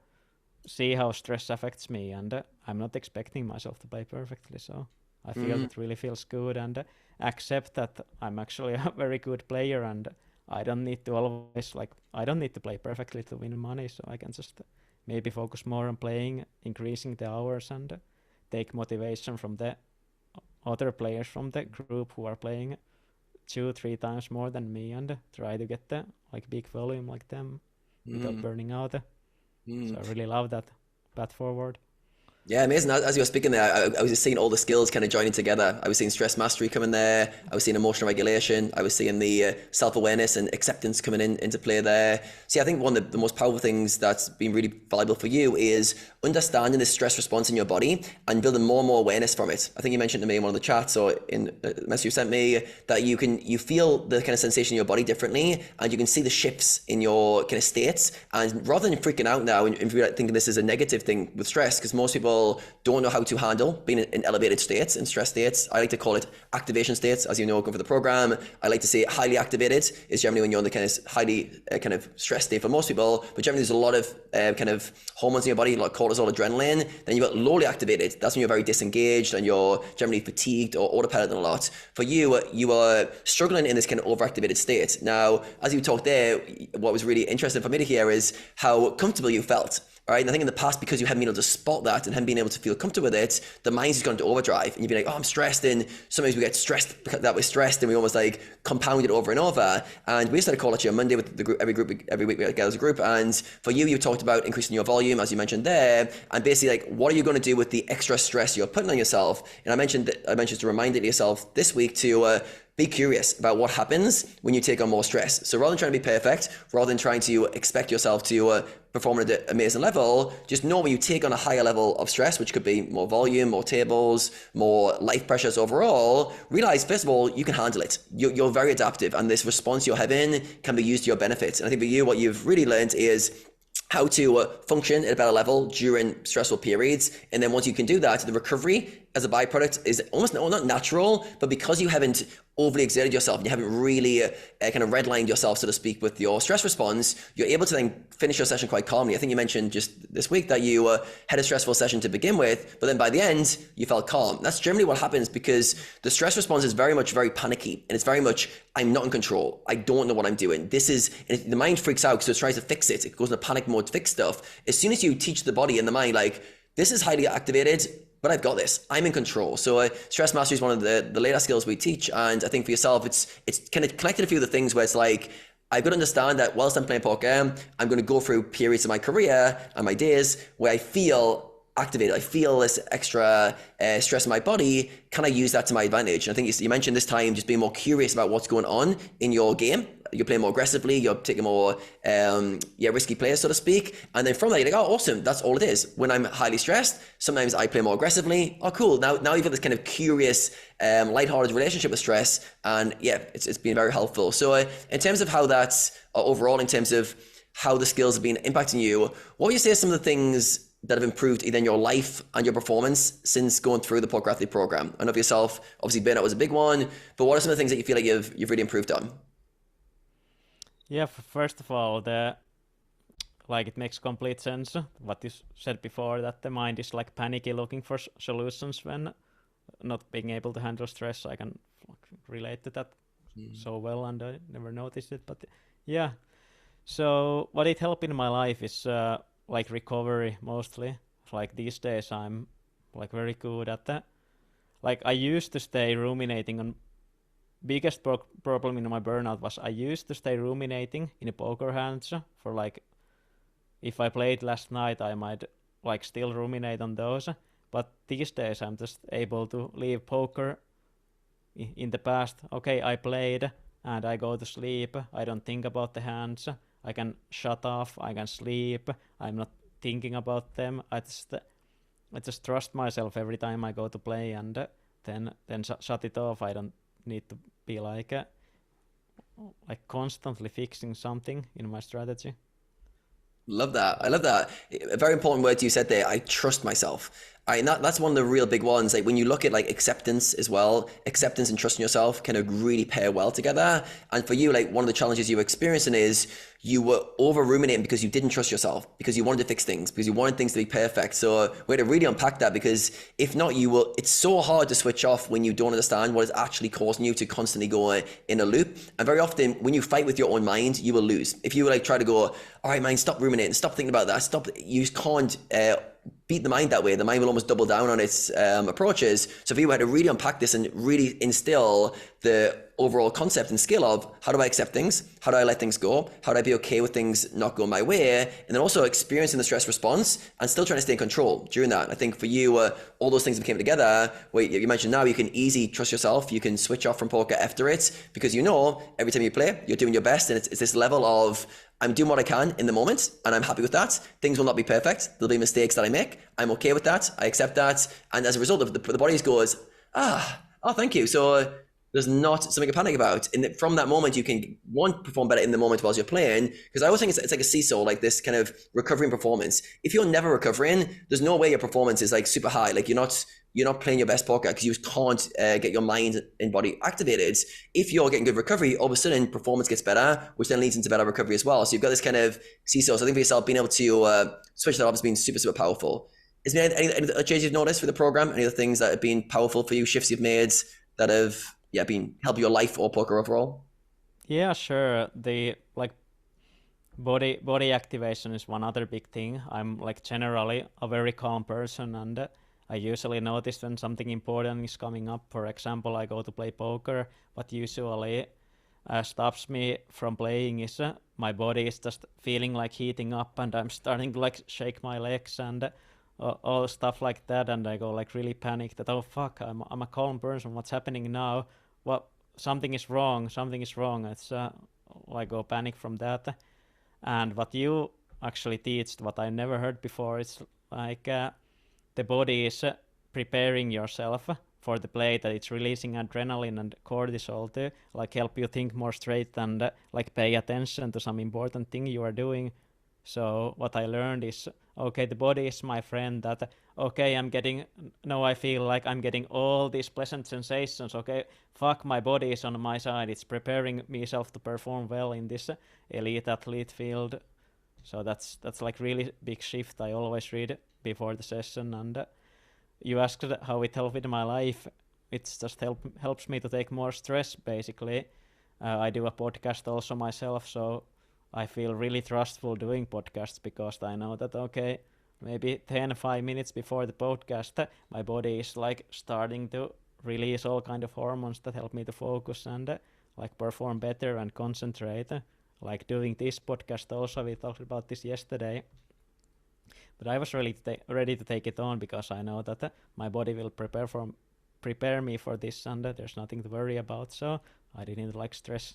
see how stress affects me, and I'm not expecting myself to play perfectly. So I feel that really feels good, and accept that I'm actually a very good player, and I don't need to always I don't need to play perfectly to win money. So I can just maybe focus more on playing, increasing the hours, and take motivation from the other players from the group who are playing 2-3 times more than me, and try to get the big volume like them without burning out. So I really love that path forward. Yeah, amazing. As you were speaking there, I was just seeing all the skills kind of joining together. I was seeing stress mastery coming there. I was seeing emotional regulation. I was seeing the self-awareness and acceptance coming into play there. See, I think one of the most powerful things that's been really valuable for you is understanding the stress response in your body and building more and more awareness from it. I think you mentioned to me in one of the chats or in a message you sent me that you feel the kind of sensation in your body differently, and you can see the shifts in your kind of states. And rather than freaking out now and thinking this is a negative thing with stress, because most people don't know how to handle being in elevated states, in stress states. I like to call it activation states, as you know, going for the program. I like to say highly activated is generally when you're in the kind of highly kind of stress state for most people, but generally there's a lot of kind of hormones in your body, like cortisol, adrenaline. Then you've got lowly activated. That's when you're very disengaged and you're generally fatigued or autopiloting a lot. For you, you are struggling in this kind of overactivated state. Now, as you talked there, what was really interesting for me to hear is how comfortable you felt. All right, and I think in the past, because you haven't been able to spot that and haven't been able to feel comfortable with it, the mind's just gone into overdrive, and you'd be like, oh, I'm stressed, and sometimes we get stressed because that we're stressed, and we almost like compound it over and over. And we started a call actually on Monday with the group, every week we get as a group. And for you, you talked about increasing your volume, as you mentioned there, and basically like, what are you going to do with the extra stress you're putting on yourself? And I mentioned to remind it to yourself this week to be curious about what happens when you take on more stress. So rather than trying to be perfect, rather than trying to expect yourself to perform at an amazing level, just know when you take on a higher level of stress, which could be more volume, more tables, more life pressures overall, realize, first of all, you can handle it. You're very adaptive, and this response you're having can be used to your benefit. And I think for you, what you've really learned is how to function at a better level during stressful periods. And then once you can do that, the recovery as a byproduct is almost not natural, but because you haven't overly exerted yourself and you haven't really kind of redlined yourself, so to speak, with your stress response, you're able to then finish your session quite calmly. I think you mentioned just this week that you had a stressful session to begin with, but then by the end, you felt calm. That's generally what happens because the stress response is very panicky, and it's very much, I'm not in control. I don't know what I'm doing. The mind freaks out, so it tries to fix it. It goes into panic mode to fix stuff. As soon as you teach the body and the mind, like, this is highly activated, but I've got this. I'm in control. So stress mastery is one of the later skills we teach. And I think for yourself, it's kind of connected to a few of the things where it's like, I've got to understand that whilst I'm playing poker, I'm going to go through periods of my career and my days where I feel activated. I feel this extra stress in my body. Can I use that to my advantage? And I think you mentioned this time just being more curious about what's going on in your game. You're playing more aggressively, you're taking more risky plays, so to speak. And then from that, you're like, oh, awesome, that's all it is. When I'm highly stressed, sometimes I play more aggressively. Oh, cool. Now you've got this kind of curious, lighthearted relationship with stress. And yeah, it's been very helpful. So in terms of how that's overall, in terms of how the skills have been impacting you, what would you say are some of the things that have improved either in your life and your performance since going through the Poker Athlete program? I know for yourself, obviously Burnout was a big one, but what are some of the things that you feel like you've really improved on? Yeah, first of all, it makes complete sense what you said before, that the mind is like panicky looking for solutions when not being able to handle stress. I can relate to that so well, and I never noticed it, but yeah. So what it helped in my life is recovery mostly. Like these days I'm like very good at that. Like I used to stay ruminating on biggest problem in my burnout was I used to stay ruminating in poker hands for like, if I played last night I might like still ruminate on those, but these days I'm just able to leave poker in the past. Okay, I played and I go to sleep. I don't think about the hands. I can shut off. I can sleep. I'm not thinking about them. I just trust myself every time I go to play, and then shut it off. I don't need to be like constantly fixing something in my strategy. Love that. I love that. A very important word you said there. I trust myself. And that's one of the real big ones. Like when you look at like acceptance as well, acceptance and trusting yourself kind of really pair well together. And for you, like one of the challenges you were experiencing is you were over ruminating because you didn't trust yourself, because you wanted to fix things, because you wanted things to be perfect. So we had to really unpack that, because if not, it's so hard to switch off when you don't understand what is actually causing you to constantly go in a loop. And very often when you fight with your own mind, you will lose. If you like try to go, all right, mind, stop ruminating, stop thinking about that, you can't beat the mind that way. The mind will almost double down on its approaches. So if you had to really unpack this and really instill the overall concept and skill of how do I accept things? How do I let things go? How do I be okay with things not going my way? And then also experiencing the stress response and still trying to stay in control during that. I think for you, all those things came together where you mentioned now you can easily trust yourself. You can switch off from poker after it, because you know every time you play, you're doing your best. And it's this level of I'm doing what I can in the moment and I'm happy with that. Things will not be perfect. There'll be mistakes that I make. I'm okay with that. I accept that. And as a result of the body goes, thank you. So there's not something to panic about. And from that moment, you can, one, perform better in the moment whilst you're playing. Because I always think it's like a seesaw, like this kind of recovery and performance. If you're never recovering, there's no way your performance is like super high. Like you're not playing your best poker because you can't get your mind and body activated. If you're getting good recovery, all of a sudden performance gets better, which then leads into better recovery as well. So you've got this kind of seesaw. So I think for yourself, being able to switch that off has been super, super powerful. Is there any changes you've noticed for the program? Any other things that have been powerful for you, shifts you've made that have been help your life or poker overall? Yeah, sure. The like body activation is one other big thing. I'm like generally a very calm person, and I usually notice when something important is coming up. For example, I go to play poker, but usually stops me from playing is my body is just feeling like heating up, and I'm starting to like shake my legs and all stuff like that, and I go like really panicked that, oh fuck, I'm a calm person, what's happening now? What, something is wrong. It's I go panic from that. And what you actually teach, what I never heard before, is like the body is preparing yourself for the play, that it's releasing adrenaline and cortisol to like help you think more straight and like pay attention to some important thing you are doing. So what I learned is, okay, the body is my friend, that okay, I feel like I'm getting all these pleasant sensations. Okay, fuck, my body is on my side. It's preparing myself to perform well in this elite athlete field. So that's like really big shift I always read before the session. And you asked how it helped with my life. It's just helps me to take more stress, basically. I do a podcast also myself, so I feel really trustful doing podcasts, because I know that, okay, maybe 5 minutes before the podcast, my body is like starting to release all kind of hormones that help me to focus and like perform better and concentrate. Like doing this podcast also, we talked about this yesterday. But I was really ready to take it on, because I know that my body will prepare me for this, and there's nothing to worry about. So I didn't like stress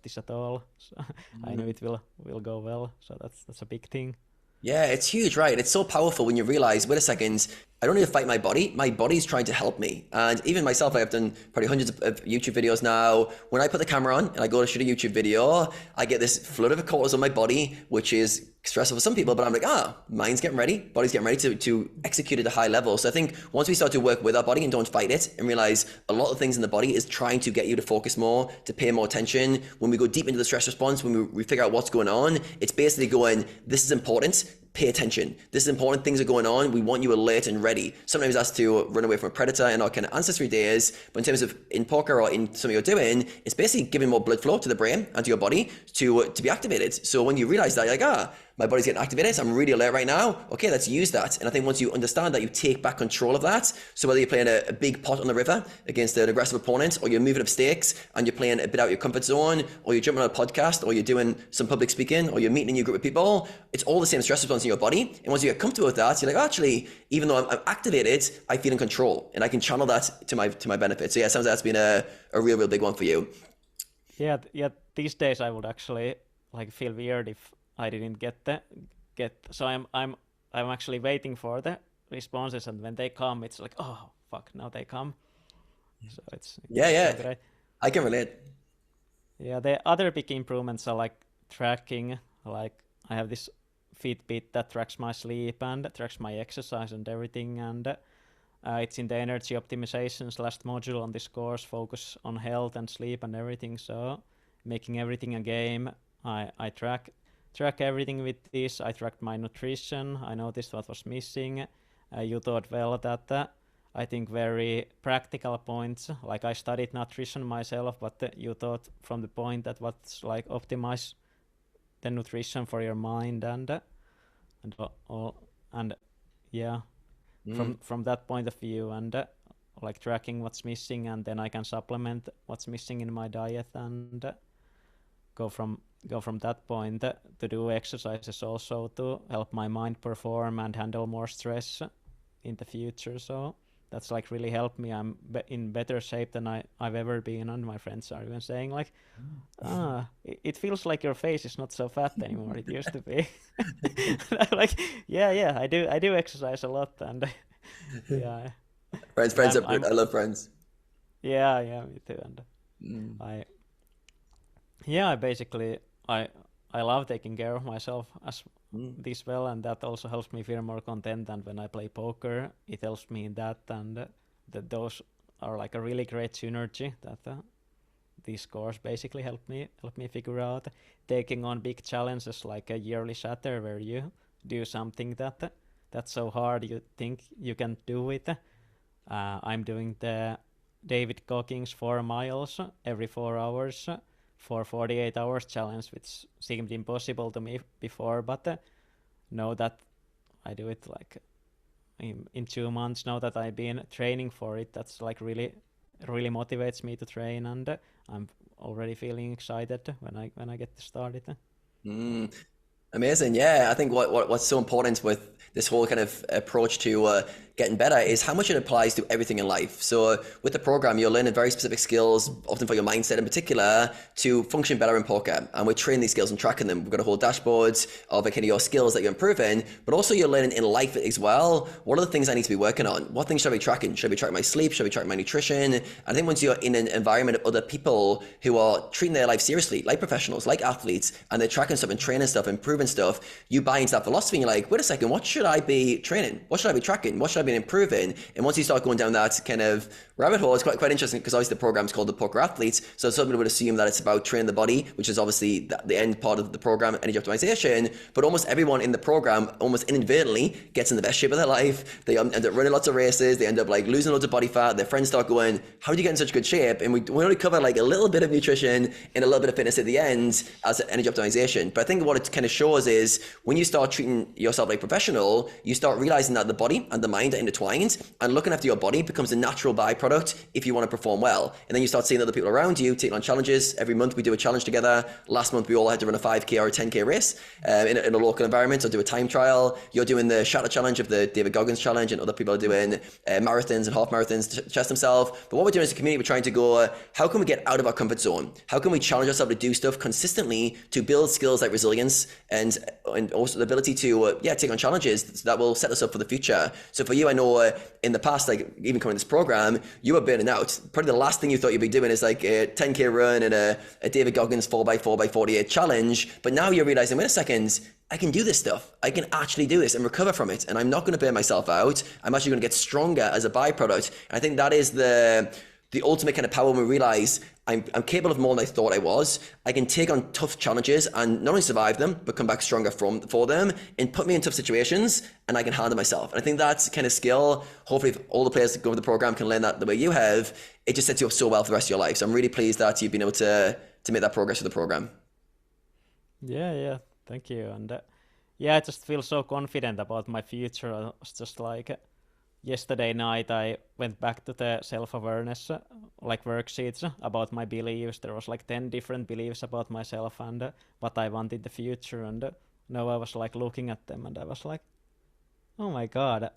this at all. So I know it will go well. So that's a big thing. Yeah, it's huge, right? It's so powerful when you realize, wait a second, I don't need to fight my body. My body's trying to help me. And even myself, I've done probably hundreds of YouTube videos now. When I put the camera on and I go to shoot a YouTube video, I get this flood of cortisol in my body, which is stressful for some people, but I'm like, mind's getting ready, body's getting ready to execute at a high level. So I think once we start to work with our body and don't fight it, and realize a lot of things in the body is trying to get you to focus more, to pay more attention. When we go deep into the stress response, when we figure out what's going on, it's basically going, this is important, pay attention. This is important, things are going on, we want you alert and ready. Sometimes that's to run away from a predator in our kind of ancestry days, but in terms of in poker or in something you're doing, it's basically giving more blood flow to the brain and to your body to be activated. So when you realize that, you're like, my body's getting activated, so I'm really alert right now. Okay, let's use that. And I think once you understand that, you take back control of that. So whether you're playing a big pot on the river against an aggressive opponent, or you're moving up stakes and you're playing a bit out your comfort zone, or you're jumping on a podcast, or you're doing some public speaking, or you're meeting a new group of people, it's all the same stress response in your body. And once you get comfortable with that, you're like, actually, even though I'm activated, I feel in control, and I can channel that to my benefit. So yeah, it sounds like that's been a real big one for you. Yeah. These days I would actually like feel weird if I didn't get. So I'm actually waiting for the responses, and when they come, it's like, oh fuck, now they come. So it's Yeah, so great. I can relate. Yeah, the other big improvements are like tracking. Like I have this Fitbit that tracks my sleep and tracks my exercise and everything, and it's in the energy optimization's last module on this course, focus on health and sleep and everything. So making everything a game, I track everything with this. I tracked my nutrition. I noticed what was missing. You thought well that I think very practical points. Like I studied nutrition myself, but you thought from the point that what's like optimize the nutrition for your mind and all and yeah, from that point of view, and like tracking what's missing, and then I can supplement what's missing in my diet, and go from that point to do exercises also to help my mind perform and handle more stress in the future. So that's like really helped me. I'm in better shape than I've ever been, and my friends are even saying like, it feels like your face is not so fat anymore. It used to be. I'm like, yeah, I do exercise a lot, and yeah, Friends, I'm I love Friends. yeah, me too, and I I basically I love taking care of myself as this well, and that also helps me feel more content. And when I play poker, it helps me in that, and that those are like a really great synergy that these scores basically help me figure out taking on big challenges like a yearly shatter where you do something that's so hard you think you can do it. I'm doing the David Goggins 4 miles every 4 hours for 48 hours challenge, which seemed impossible to me before, but now that I do it like in 2 months, now that I've been training for it, that's like really motivates me to train, and I'm already feeling excited when I get started. Amazing. Yeah, I think what's so important with this whole kind of approach to getting better is how much it applies to everything in life. So with the program, you're learning very specific skills, often for your mindset in particular, to function better in poker. And we're training these skills and tracking them. We've got a whole dashboards of kind of your skills that you're improving, but also you're learning in life as well. What are the things I need to be working on? What things should I be tracking? Should I be tracking my sleep? Should I be tracking my nutrition? I think once you're in an environment of other people who are treating their life seriously, like professionals, like athletes, and they're tracking stuff and training stuff, improving stuff, you buy into that philosophy and you're like, wait a second, what should I be training? What should I be tracking? What should I be improving? And once you start going down that kind of rabbit hole, it's quite interesting because obviously the program's called the Poker Athletes. So some people would assume that it's about training the body, which is obviously the end part of the program, energy optimization. But almost everyone in the program almost inadvertently gets in the best shape of their life. They end up running lots of races. They end up like losing loads of body fat. Their friends start going, how did you get in such good shape? And we only cover like a little bit of nutrition and a little bit of fitness at the end as energy optimization. But I think what it kind of shows is when you start treating yourself like a professional, you start realizing that the body and the mind are intertwined, and looking after your body becomes a natural byproduct if you want to perform well. And then you start seeing other people around you taking on challenges. Every month we do a challenge together. Last month we all had to run a 5K or a 10K race in a local environment or do a time trial. You're doing the Shatter Challenge of the David Goggins Challenge, and other people are doing marathons and half marathons to test themselves. But what we're doing as a community, we're trying to go, how can we get out of our comfort zone? How can we challenge ourselves to do stuff consistently to build skills like resilience and also the ability to take on challenges that will set us up for the future. So for you, I know in the past, like even coming to this program, you were burning out. Probably the last thing you thought you'd be doing is like a 10K run and a David Goggins 4x4x48 challenge. But now you're realizing, wait a second, I can do this stuff. I can actually do this and recover from it. And I'm not going to burn myself out. I'm actually going to get stronger as a byproduct. And I think that is the ultimate kind of power when we realize I'm capable of more than I thought I was. I can take on tough challenges and not only survive them, but come back stronger for them and put me in tough situations, and I can handle myself. And I think that's kind of skill. Hopefully if all the players that go over the program can learn that the way you have, it just sets you up so well for the rest of your life. So I'm really pleased that you've been able to make that progress with the program. Yeah, thank you. And I just feel so confident about my future. It's just like yesterday night I went back to the self-awareness like worksheets about my beliefs. There was like 10 different beliefs about myself and what I want in the future, and now I was like looking at them and I was like, oh my god,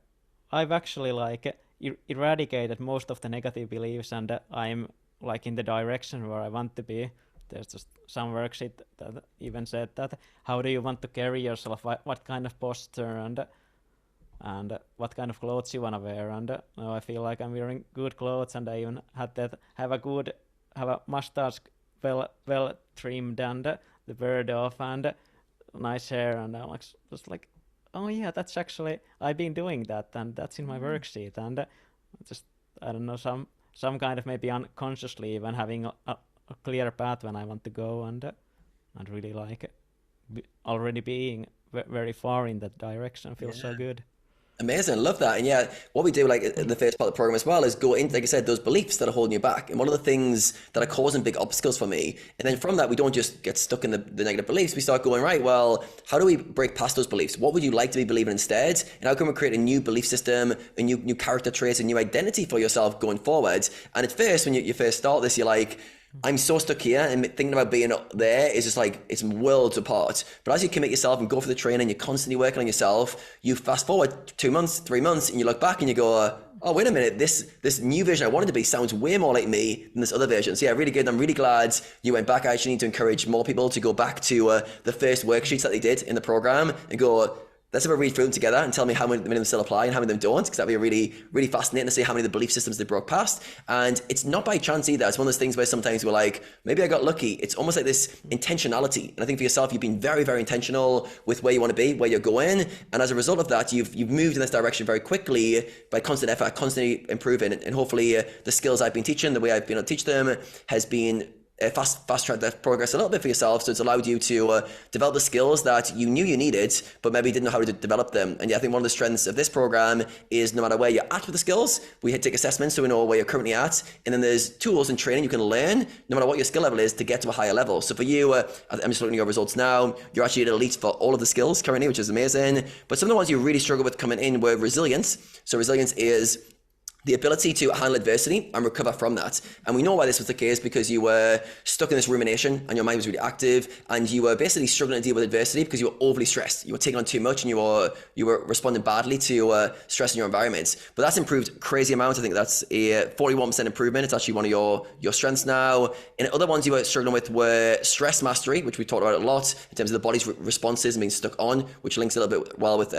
I've actually like eradicated most of the negative beliefs, and I'm like in the direction where I want to be. There's just some worksheet that even said that how do you want to carry yourself, what kind of posture and what kind of clothes you want to wear, and now I feel like I'm wearing good clothes, and I even had that have a mustache well trimmed and the bird off, and nice hair, and I'm like just like, oh yeah, that's actually I've been doing that, and that's in my worksheet, and just I don't know, some kind of maybe unconsciously even having a clear path when I want to go, and really like already being very far in that direction feels so Yeah. good. Amazing, love that. And yeah, what we do like in the first part of the program as well is go into, like I said, those beliefs that are holding you back. And one of the things that are causing big obstacles for me. And then from that, we don't just get stuck in the negative beliefs. We start going, right, well, how do we break past those beliefs? What would you like to be believing instead? And how can we create a new belief system, a new character traits, a new identity for yourself going forward? And at first, when you first start this, you're like, I'm so stuck here, and thinking about being there is just like, it's worlds apart. But as you commit yourself and go for the training, you're constantly working on yourself, you fast forward 2 months, 3 months, and you look back and you go, oh, wait a minute, this new version I wanted to be sounds way more like me than this other version. So yeah, really good. I'm really glad you went back. I actually need to encourage more people to go back to the first worksheets that they did in the program and go, let's have a read through them together and tell me how many of them still apply and how many of them don't, because that'd be really, really fascinating to see how many of the belief systems they broke past. And it's not by chance either. It's one of those things where sometimes we're like, maybe I got lucky. It's almost like this intentionality. And I think for yourself, you've been very, very intentional with where you want to be, where you're going. And as a result of that, you've moved in this direction very quickly by constant effort, constantly improving. And hopefully the skills I've been teaching, the way I've been able to teach them has been fast track that progress a little bit for yourself. So it's allowed you to develop the skills that you knew you needed, but maybe didn't know how to develop them. And yeah, I think one of the strengths of this program is no matter where you're at with the skills, we take assessments so we know where you're currently at. And then there's tools and training you can learn, no matter what your skill level is, to get to a higher level. So for you, I'm just looking at your results now, you're actually at elite for all of the skills currently, which is amazing. But some of the ones you really struggle with coming in were resilience. So resilience is the ability to handle adversity and recover from that. And we know why this was the case, because you were stuck in this rumination and your mind was really active, and you were basically struggling to deal with adversity because you were overly stressed. You were taking on too much, and you were responding badly to stress in your environment. But that's improved crazy amount. I think that's a 41% improvement. It's actually one of your strengths now. And other ones you were struggling with were stress mastery, which we talked about a lot in terms of the body's responses and being stuck on, which links a little bit well with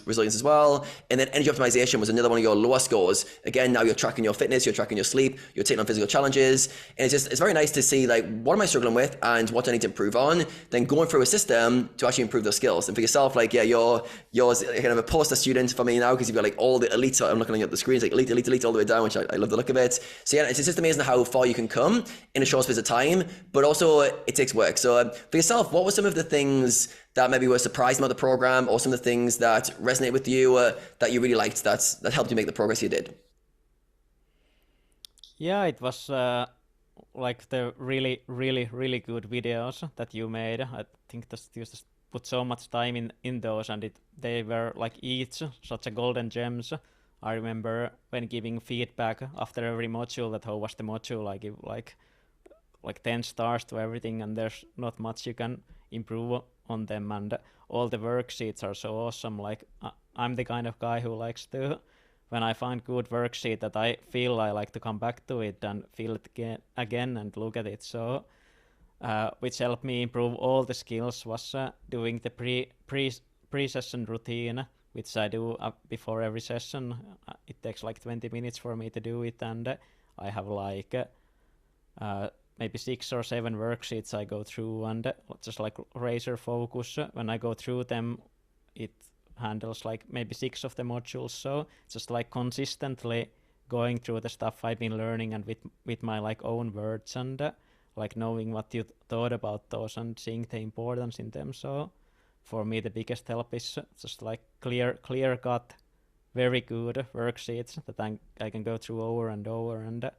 resilience as well. And then energy optimization was another one of your lower scores. Again, now you're tracking your fitness, you're tracking your sleep, you're taking on physical challenges. And it's very nice to see, like, what am I struggling with and what do I need to improve on? Then going through a system to actually improve those skills. And for yourself, like, yeah, you're kind of a poster student for me now, because you've got like all the elites. I'm looking at the screens, like elite all the way down, which I love the look of it. So yeah, it's just amazing how far you can come in a short space of time, but also it takes work. So for yourself, what were some of the things that maybe were surprising about the program, or some of the things that resonate with you that you really liked, that helped you make the progress you did? Yeah, it was like the really good videos that you made. I think that you just put so much time in those, and they were like each such a golden gems. I remember when giving feedback after every module that how was the module, I give like 10 stars to everything, and there's not much you can improve on them, and all the worksheets are so awesome. Like I'm the kind of guy who likes to, when I find good worksheet, that I feel I like to come back to it and feel it again and look at it. So which helped me improve all the skills was doing the pre-session routine, which I do before every session. It takes like 20 minutes for me to do it, and I have like maybe 6 or 7 worksheets I go through, and just like razor focus. When I go through them, it handles like maybe 6 of the modules. So just like consistently going through the stuff I've been learning, and with my like own words, and like knowing what you thought about those and seeing the importance in them. So for me, the biggest help is just like clear cut, very good worksheets that I can go through over and over, and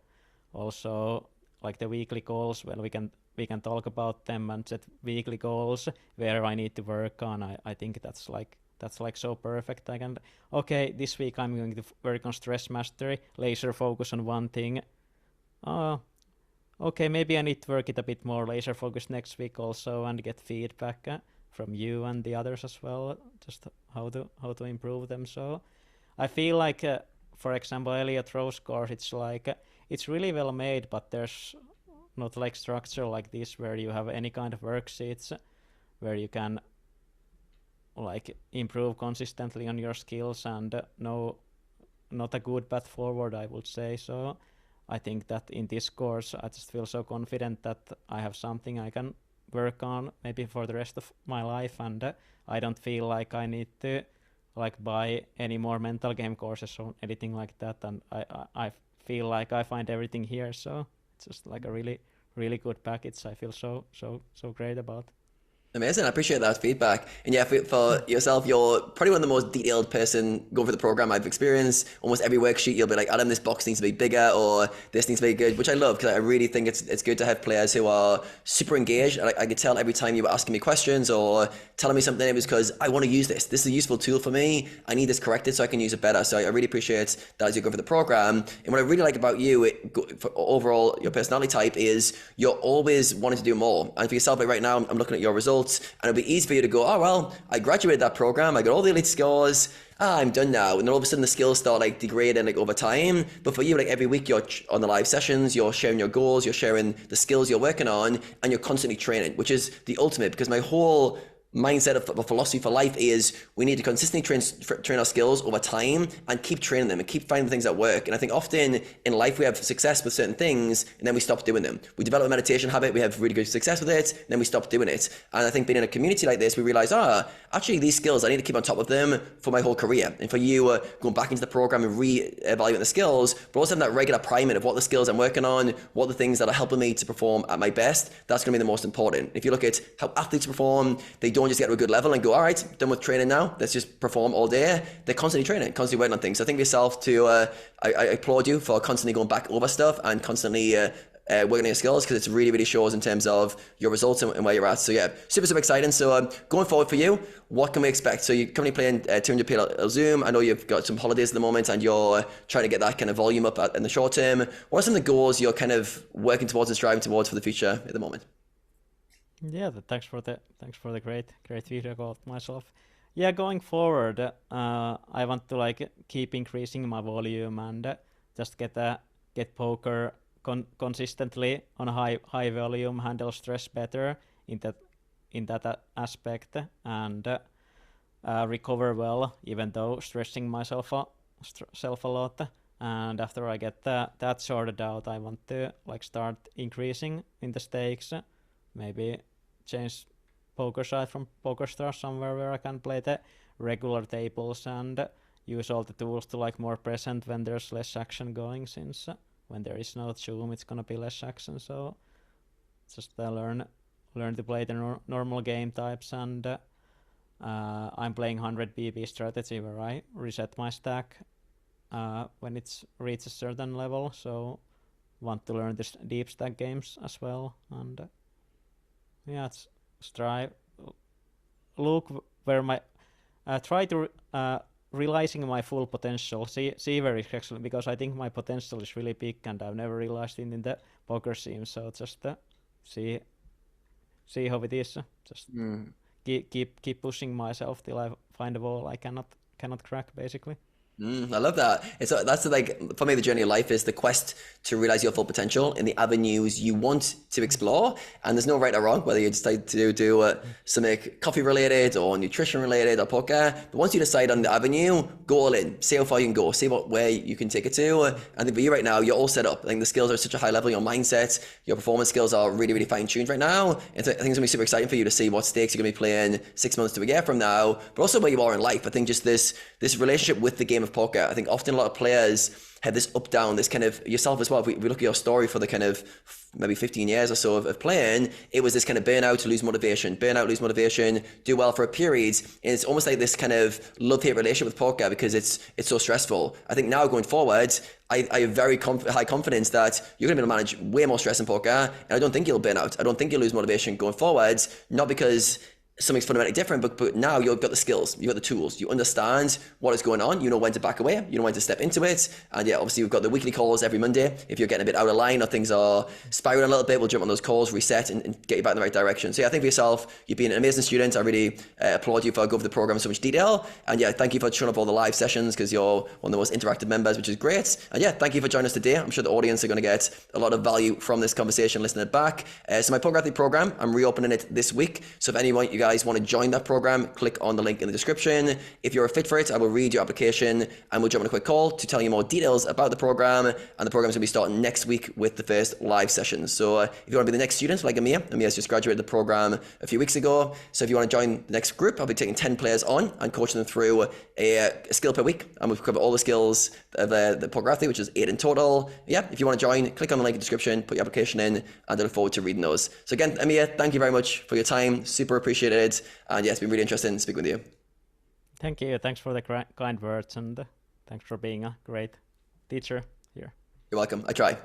also like the weekly goals, when we can talk about them and set weekly goals where I need to work on. I think that's like so perfect. I can, okay, this week I'm going to work on stress mastery, laser focus on one thing. Okay, maybe I need to work it a bit more laser focus next week also, and get feedback from you and the others as well, just how to improve them. So I feel like, for example, Elliot Rose course, it's like it's really well made, but there's not like structure like this where you have any kind of worksheets where you can like improve consistently on your skills, and not a good path forward, I would say. So I think that in this course I just feel so confident that I have something I can work on maybe for the rest of my life, and I don't feel like I need to like buy any more mental game courses or anything like that, and I feel like I find everything here, so it's just like a really good package. I feel so great about. Amazing. I appreciate that feedback. And yeah, for yourself, you're probably one of the most detailed person going through the program I've experienced. Almost every worksheet, you'll be like, Adam, this box needs to be bigger, or this needs to be good, which I love, because I really think it's good to have players who are super engaged. I could tell every time you were asking me questions or telling me something, it was because I want to use this. This is a useful tool for me. I need this corrected so I can use it better. So I really appreciate that as you go through the program. And what I really like about you, for overall, your personality type, is you're always wanting to do more. And for yourself, like right now, I'm looking at your results, and it'll be easy for you to go, oh, well, I graduated that program, I got all the elite scores, I'm done now. And then all of a sudden the skills start like degrading like over time. But for you, like every week you're on the live sessions, you're sharing your goals, you're sharing the skills you're working on, and you're constantly training, which is the ultimate, because my whole mindset of philosophy for life is we need to consistently train our skills over time and keep training them and keep finding things that work. And I think often in life we have success with certain things and then we stop doing them. We develop a meditation habit, we have really good success with it, and then we stop doing it. And I think being in a community like this, we realize, actually these skills, I need to keep on top of them for my whole career. And for you, going back into the program and re-evaluating the skills, but also having that regular priming of what the skills I'm working on, what the things that are helping me to perform at my best, that's going to be the most important. If you look at how athletes perform, they don't just get to a good level and go, all right, done with training now, let's just perform all day. They're constantly training, constantly working on things. So I think for yourself I applaud you for constantly going back over stuff and constantly working on your skills, because it really shows in terms of your results and where you're at. So yeah, super exciting. So going forward for you, what can we expect? So you're currently playing 200 PL Zoom. I know you've got some holidays at the moment and you're trying to get that kind of volume up in the short term. What are some of the goals you're kind of working towards and striving towards for the future at the moment? Yeah, thanks for the great feedback about myself. Yeah, going forward, I want to like keep increasing my volume and just get poker consistently on a high volume, handle stress better in that aspect, and recover well, even though stressing myself a lot. And after I get that sorted out, I want to like start increasing in the stakes. Maybe change poker side from Poker Stars somewhere where I can play the regular tables and use all the tools to like more present when there's less action going, since when there is no Zoom it's gonna be less action. So just learn to play the normal game types, and I'm playing 100 BB strategy where I reset my stack when it's reached a certain level. So want to learn this deep stack games as well, and yeah, it's strive, look where my, try to realizing my full potential, see where it's actually, because I think my potential is really big and I've never realized it in the poker scene. So just see how it is. Just keep pushing myself till I find a wall I cannot crack, basically. I love that. That's like, for me, the journey of life is the quest to realize your full potential in the avenues you want to explore. And there's no right or wrong, whether you decide to do something coffee related or nutrition related or poker. But once you decide on the avenue, go all in. See how far you can go. See where you can take it to. I think for you right now, you're all set up. I think the skills are at such a high level. Your mindset, your performance skills are really fine tuned right now. And I think it's going to be super exciting for you to see what stakes you're going to be playing 6 months to a year from now, but also where you are in life. I think just this relationship with the game of poker. I think often a lot of players have this up down, this kind of, yourself as well. If we look at your story for the kind of maybe 15 years or so of playing, it was this kind of burnout to lose motivation, do well for a period. And it's almost like this kind of love-hate relationship with poker because it's so stressful. I think now going forward, I have very high confidence that you're going to be able to manage way more stress in poker. And I don't think you'll burn out. I don't think you'll lose motivation going forwards, not because something's fundamentally different, but now you've got the skills, you've got the tools, you understand what is going on, you know when to back away, you know when to step into it. And yeah, obviously we've got the weekly calls every Monday. If you're getting a bit out of line or things are spiraling a little bit, we'll jump on those calls, reset and get you back in the right direction. So yeah, I think for yourself, you've been an amazing student. I really applaud you for going over the program in so much detail. And yeah, thank you for showing up all the live sessions, because you're one of the most interactive members, which is great. And yeah, thank you for joining us today. I'm sure the audience are going to get a lot of value from this conversation listening it back. So my Poker Athlete program, I'm reopening it this week. So if anyone you guys guys want to join that program, click on the link in the description. If you're a fit for it, I will read your application and we'll jump on a quick call to tell you more details about the program. And the program's going to be starting next week with the first live session. So if you want to be the next student like Amir's just graduated the program a few weeks ago. So if you want to join the next group, I'll be taking 10 players on and coaching them through a skill per week. And we'll cover all the skills of the poker athlete, which is 8 in total. Yeah, if you want to join, click on the link in the description, put your application in, and I look forward to reading those. So again, Amir, thank you very much for your time. Super appreciated. And yeah, it's been really interesting speaking with you. Thank you. Thanks for the kind words, and thanks for being a great teacher here. You're welcome. I try.